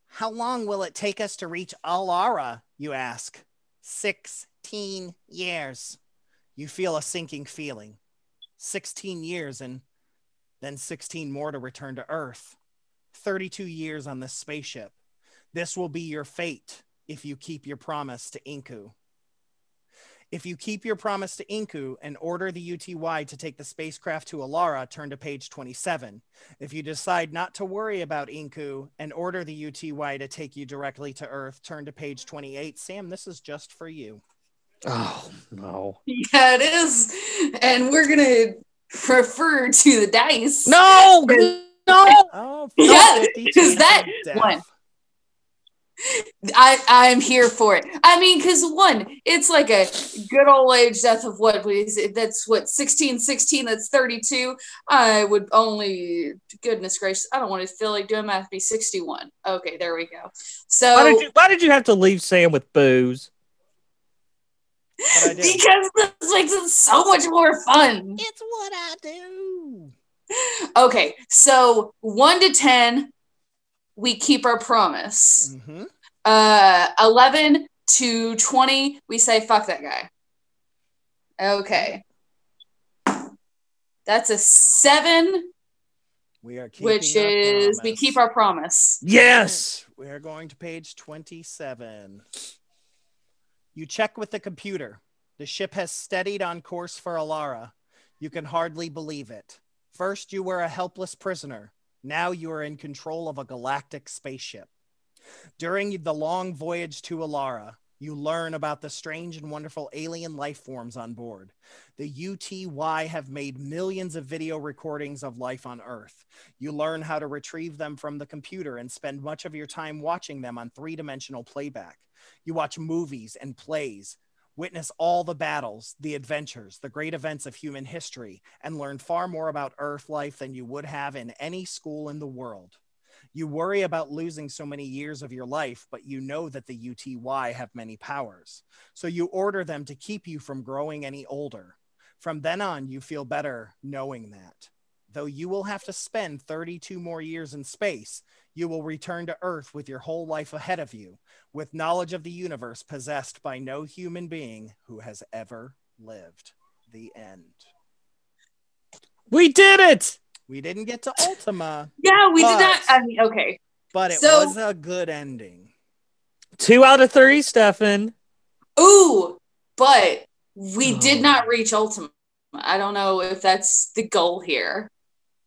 How long will it take us to reach Alara, you ask? 16 years. You feel a sinking feeling. 16 years and then 16 more to return to Earth. 32 years on this spaceship. This will be your fate if you keep your promise to Inku. If you keep your promise to Inku and order the UTY to take the spacecraft to Alara, turn to page 27. If you decide not to worry about Inku and order the UTY to take you directly to Earth, turn to page 28. Sam, this is just for you. Oh, no. Yeah, it is. And we're going to refer to the dice. No! No! Oh, Yeah, 50 because that death. one. I'm here for it. I mean, because one, it's like a good old age death of what is it? That's what 16, that's 32. I would only, goodness gracious, I don't want to feel like doing math. Be 61. Okay, there we go. So Why did you have to leave Sam with booze? What'd I do? because this makes it so much more fun. It's what I do. Okay, so 1 to 10, we keep our promise. Mm-hmm. 11 to 20, we say fuck that guy. Okay. That's a 7. We are keeping which our is we promise. keep our promise. Yes! We are going to page 27. You check with the computer. The ship has steadied on course for Alara. You can hardly believe it. First, you were a helpless prisoner. Now you are in control of a galactic spaceship. During the long voyage to Alara, you learn about the strange and wonderful alien life forms on board. The UTY have made millions of video recordings of life on Earth. You learn how to retrieve them from the computer and spend much of your time watching them on 3-dimensional playback. You watch movies and plays, witness all the battles, the adventures, the great events of human history, and learn far more about Earth life than you would have in any school in the world. You worry about losing so many years of your life, but you know that the UTY have many powers. So you order them to keep you from growing any older. From then on, you feel better knowing that. Though you will have to spend 32 more years in space, you will return to Earth with your whole life ahead of you, with knowledge of the universe possessed by no human being who has ever lived. The end. We did it! We didn't get to Ultima. Yeah, we did not. I mean, okay. But it So- was a good ending. 2 out of 3, Stefan. Ooh, but we did not reach Ultima. I don't know if that's the goal here.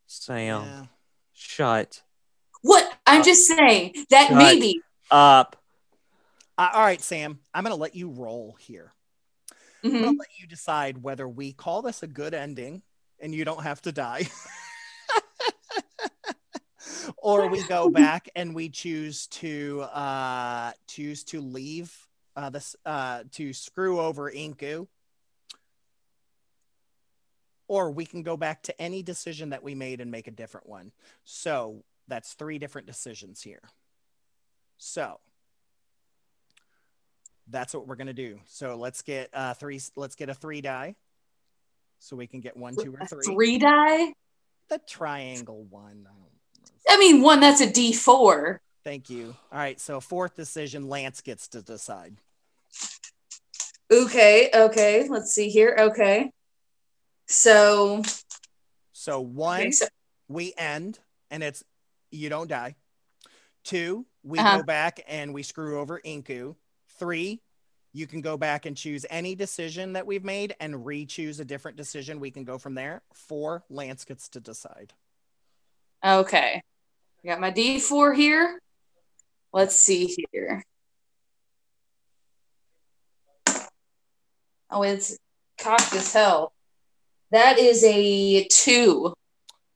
Sam, Yeah. shut What? I'm just saying that Shut maybe. up. All right, Sam, I'm going to let you roll here. I'm Mhm. going to let you decide whether we call this a good ending and you don't have to die. Or we go back and we choose to leave this to screw over Inku. Or we can go back to any decision that we made and make a different one. So that's 3 different decisions here. So That's what we're gonna do. So let's get three. Let's get a 3 die, so we can get 1, 2, or 3. 3 die? The triangle one. I mean, one that's a D4. Thank you. All right. So fourth decision, Lance gets to decide. Okay. Let's see here. Okay. So 1, okay, we end, and it's you don't die. 2, we Uh-huh. go back and we screw over Inku. 3, you can go back and choose any decision that we've made and re-choose a different decision. We can go from there. 4, Lance gets to decide. okay. I got my D4 here. Let's see here. Oh, it's cocked as hell. That is a 2.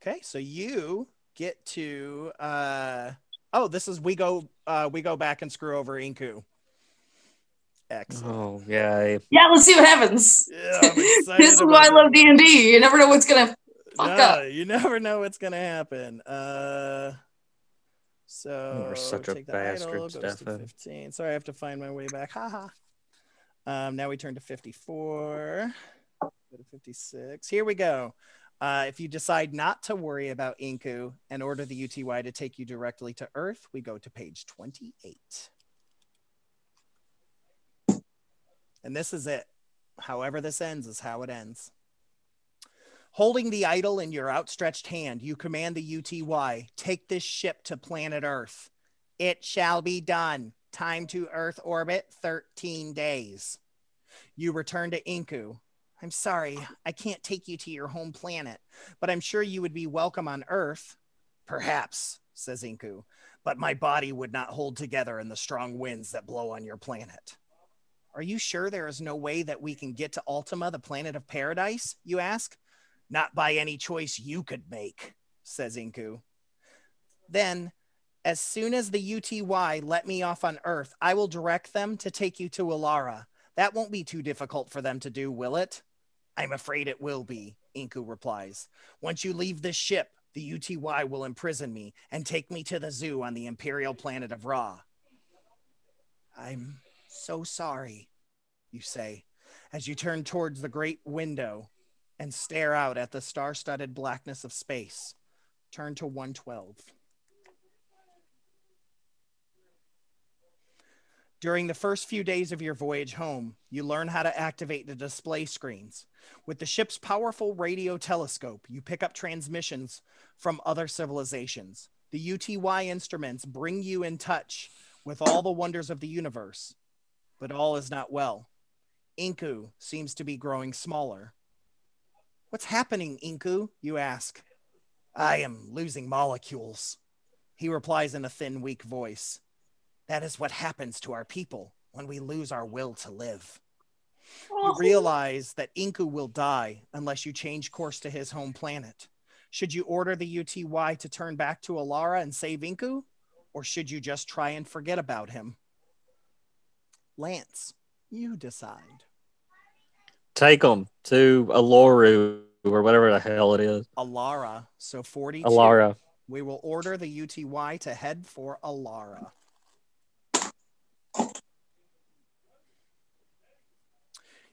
Okay, so you get to this is we go back and screw over Inku. Excellent. Oh, yay. Yeah, let's see what happens. Yeah, I'm excited. This is why I love D&D. You never know what's gonna fuck up. You never know what's gonna happen. So You're such a take the bastard, idol, goes to Stefan. 15. Sorry, I have to find my way back. Haha. Now we turn to 54. Go to 56. Here we go. If you decide not to worry about Inku and order the UTY to take you directly to Earth, we go to page 28. And this is it. However this ends is how it ends. Holding the idol in your outstretched hand, you command the UTY, take this ship to planet Earth. It shall be done. Time to Earth orbit, 13 days. You return to Inku. I'm sorry, I can't take you to your home planet, but I'm sure you would be welcome on Earth. Perhaps, says Inku, but my body would not hold together in the strong winds that blow on your planet. Are you sure there is no way that we can get to Ultima, the planet of paradise, you ask? Not by any choice you could make, says Inku. Then, as soon as the UTY let me off on Earth, I will direct them to take you to Alara. That won't be too difficult for them to do, will it? I'm afraid it will be, Inku replies. Once you leave this ship, the UTY will imprison me and take me to the zoo on the imperial planet of Ra. I'm so sorry, you say, as you turn towards the great window and stare out at the star-studded blackness of space. Turn to 112. During the first few days of your voyage home, you learn how to activate the display screens. With the ship's powerful radio telescope, you pick up transmissions from other civilizations. The UTY instruments bring you in touch with all the wonders of the universe, but all is not well. Inku seems to be growing smaller. What's happening, Inku? You ask. I am losing molecules, he replies in a thin, weak voice. That is what happens to our people when we lose our will to live. You realize that Inku will die unless you change course to his home planet. Should you order the UTY to turn back to Alara and save Inku? Or should you just try and forget about him? Lance, you decide. Take them to Aloru or whatever the hell it is. Alara. So 42. Alara. We will order the UTY to head for Alara.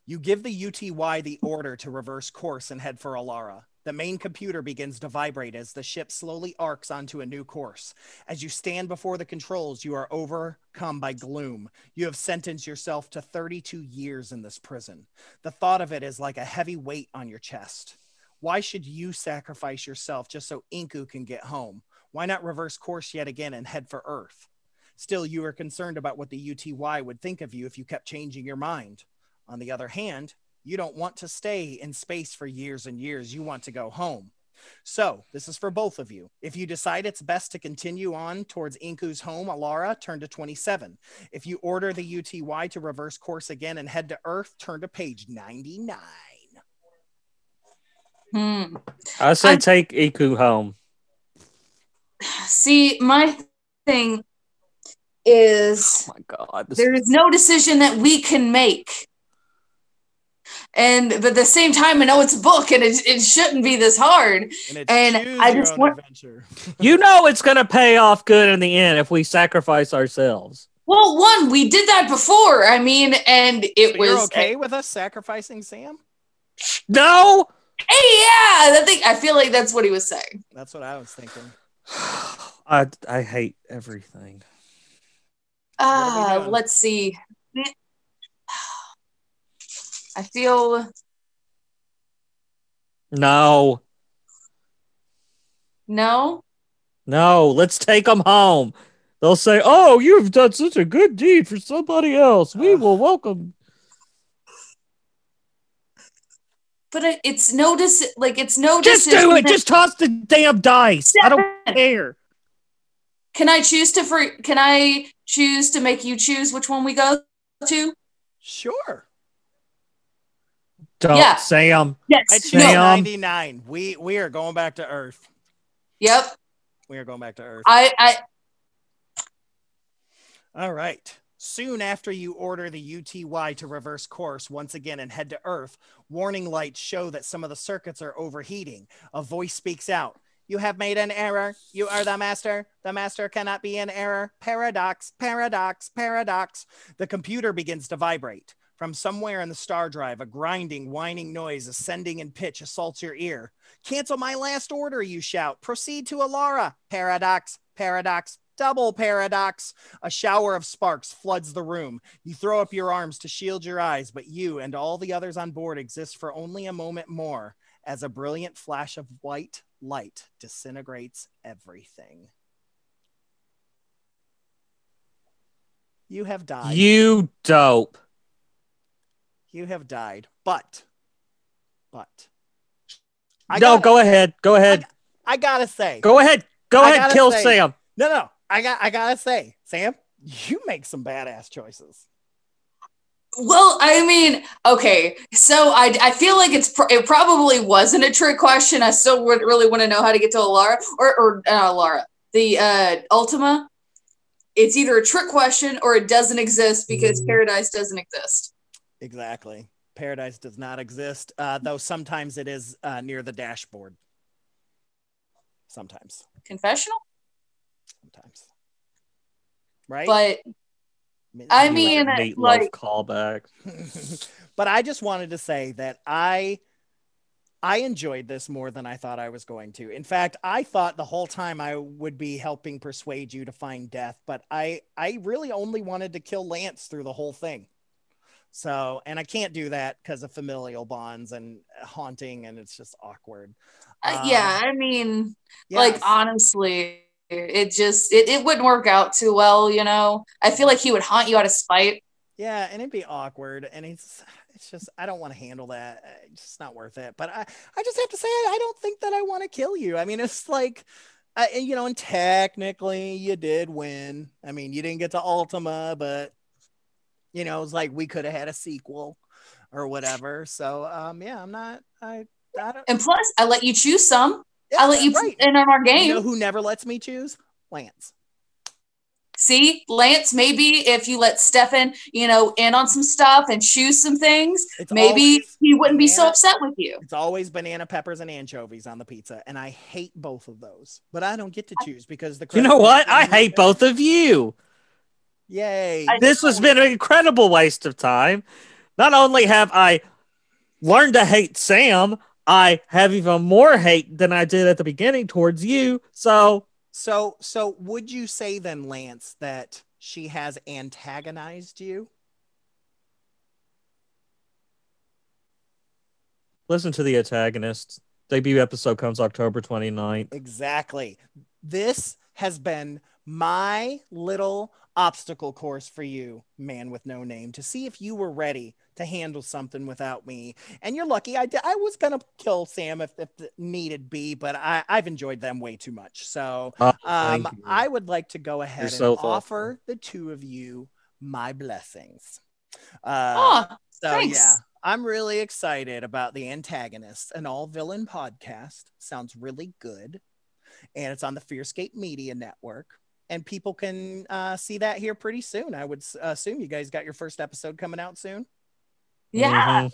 You give the UTY the order to reverse course and head for Alara. The main computer begins to vibrate as the ship slowly arcs onto a new course. As you stand before the controls, you are overcome by gloom. You have sentenced yourself to 32 years in this prison. The thought of it is like a heavy weight on your chest. Why should you sacrifice yourself just so Inku can get home? Why not reverse course yet again and head for Earth? Still, you are concerned about what the UTY would think of you if you kept changing your mind. On the other hand, you don't want to stay in space for years and years. You want to go home. So this is for both of you. If you decide it's best to continue on towards Inku's home, Alara, turn to 27. If you order the UTY to reverse course again and head to Earth, turn to page 99. I say take Iku home. See, my thing is Oh my God. there is no decision that we can make. But at the same time, I know it's a book and it shouldn't be this hard. And I just want adventure. You know it's going to pay off good in the end if we sacrifice ourselves. Well, one, we did that before. I mean, and it So was you're okay with us sacrificing Sam? No. Hey, yeah, I feel like that's what he was saying. That's what I was thinking. I hate everything. Let's see. I feel No. no. Let's take them home. They'll say, "Oh, you've done such a good deed for somebody else. We will welcome." But it's no it's no Just decision. do it. Just toss the damn dice. I don't care. Can I choose to make you choose which one we go to? Sure. Don't, Yeah. Sam. Yes. I choose Sam. 99. We are going back to Earth. Yep. We are going back to Earth. All right. Soon after you order the UTY to reverse course once again and head to Earth, warning lights show that some of the circuits are overheating. A voice speaks out. You have made an error. You are the master. The master cannot be in error. Paradox, paradox, paradox. The computer begins to vibrate. From somewhere in the star drive, a grinding, whining noise ascending in pitch assaults your ear. Cancel my last order, you shout. Proceed to Alara. Paradox, paradox, double paradox. A shower of sparks floods the room. You throw up your arms to shield your eyes, but you and all the others on board exist for only a moment more as a brilliant flash of white light disintegrates everything. You have died. You dope. You have died, but Go ahead. Go ahead. I gotta say. Go ahead. Kill Sam. No. I gotta say, Sam, you make some badass choices. Well, I mean, okay, so I feel like it probably wasn't a trick question. I still would really want to know how to get to Alara or Alara, the Ultima. It's either a trick question or it doesn't exist because Paradise doesn't exist. Exactly. Paradise does not exist, though sometimes it is near the dashboard. Sometimes. Confessional? Sometimes. Right? But I mean, like callback. But I just wanted to say that I enjoyed this more than I thought I was going to. In fact, I thought the whole time I would be helping persuade you to find death, but I really only wanted to kill Lance through the whole thing. So, and I can't do that because of familial bonds and haunting, and it's just awkward. yeah, I mean, like, honestly, it wouldn't work out too well, you know? I feel like he would haunt you out of spite. Yeah, and it'd be awkward, and it's just, I don't want to handle that. It's just not worth it. But I just have to say, I don't think that I want to kill you. I mean, it's like, you know, and technically you did win. I mean, you didn't get to Ultima, but you know, it's like we could have had a sequel or whatever. So, yeah, I don't. And plus, I let you choose some. Yeah, I let you put in our game. You know who never lets me choose? Lance. See, Lance, maybe if you let Stefan, you know, in on some stuff and choose some things, maybe he wouldn't be so upset with you. It's always banana peppers and anchovies on the pizza, and I hate both of those. But I don't get to choose because the. You know what? I hate both of you. Yay. This has been an incredible waste of time. Not only have I learned to hate Sam, I have even more hate than I did at the beginning towards you. So would you say then, Lance, that she has antagonized you? Listen to the Antagonists. Debut episode comes October 29th. Exactly. This has been my little obstacle course for you, man with no name, to see if you were ready to handle something without me. And you're lucky. I was gonna kill Sam if needed be, but I've enjoyed them way too much. So I would like to go ahead and offer the two of you my blessings. Thanks. Yeah, I'm really excited about the Antagonists, an all-villain podcast. Sounds really good, and it's on the Fearscape Media Network. And people can see that here pretty soon. I would assume you guys got your first episode coming out soon. Yeah.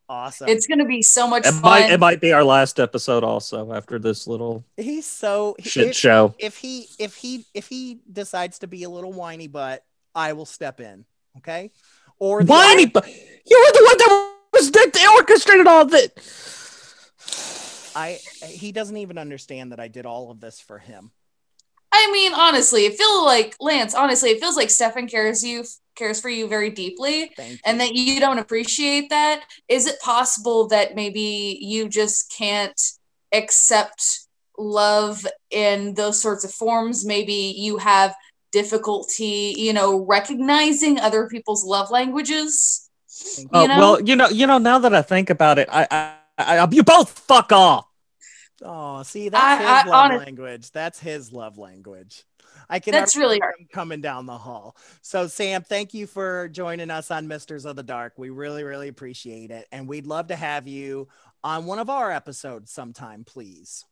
Awesome. It's going to be so much fun. It might be our last episode also after this little shit show. If he decides to be a little whiny butt, I will step in. Okay. Or Whiny, but you were the one that orchestrated all of it. he doesn't even understand that I did all of this for him. I mean, honestly, it feels like Lance. Honestly, it feels like Stefan cares for you very deeply, and that you don't appreciate that. Is it possible that maybe you just can't accept love in those sorts of forms? Maybe you have difficulty, recognizing other people's love languages. Well, now that I think about it, you both fuck off. Oh, see, that's his love language. That's his love language. I can. That's really hard. Coming down the hall. So, Sam, thank you for joining us on Misters of the Dark. We really, really appreciate it, and we'd love to have you on one of our episodes sometime, please.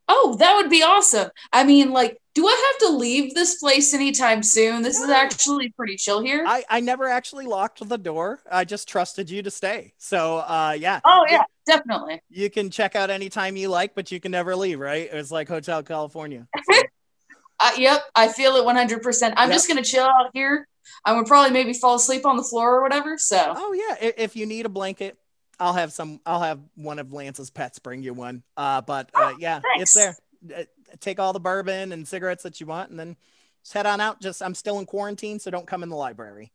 Oh, that would be awesome. I mean, do I have to leave this place anytime soon? This is actually pretty chill here. I never actually locked the door. I just trusted you to stay. So, yeah. Oh, yeah, definitely. You can check out anytime you like, but you can never leave, right? It's like Hotel California. Yep, I feel it 100%. I'm just going to chill out here. I would probably maybe fall asleep on the floor or whatever, so. Oh, yeah. If you need a blanket, I'll have one of Lance's pets bring you one. But yeah, thanks. It's there. Take all the bourbon and cigarettes that you want, and then just head on out. I'm still in quarantine, so don't come in the library.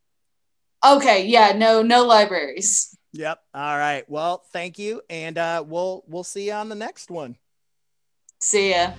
Okay, yeah, no libraries. Yep. All right. Well, thank you, and we'll see you on the next one. See ya.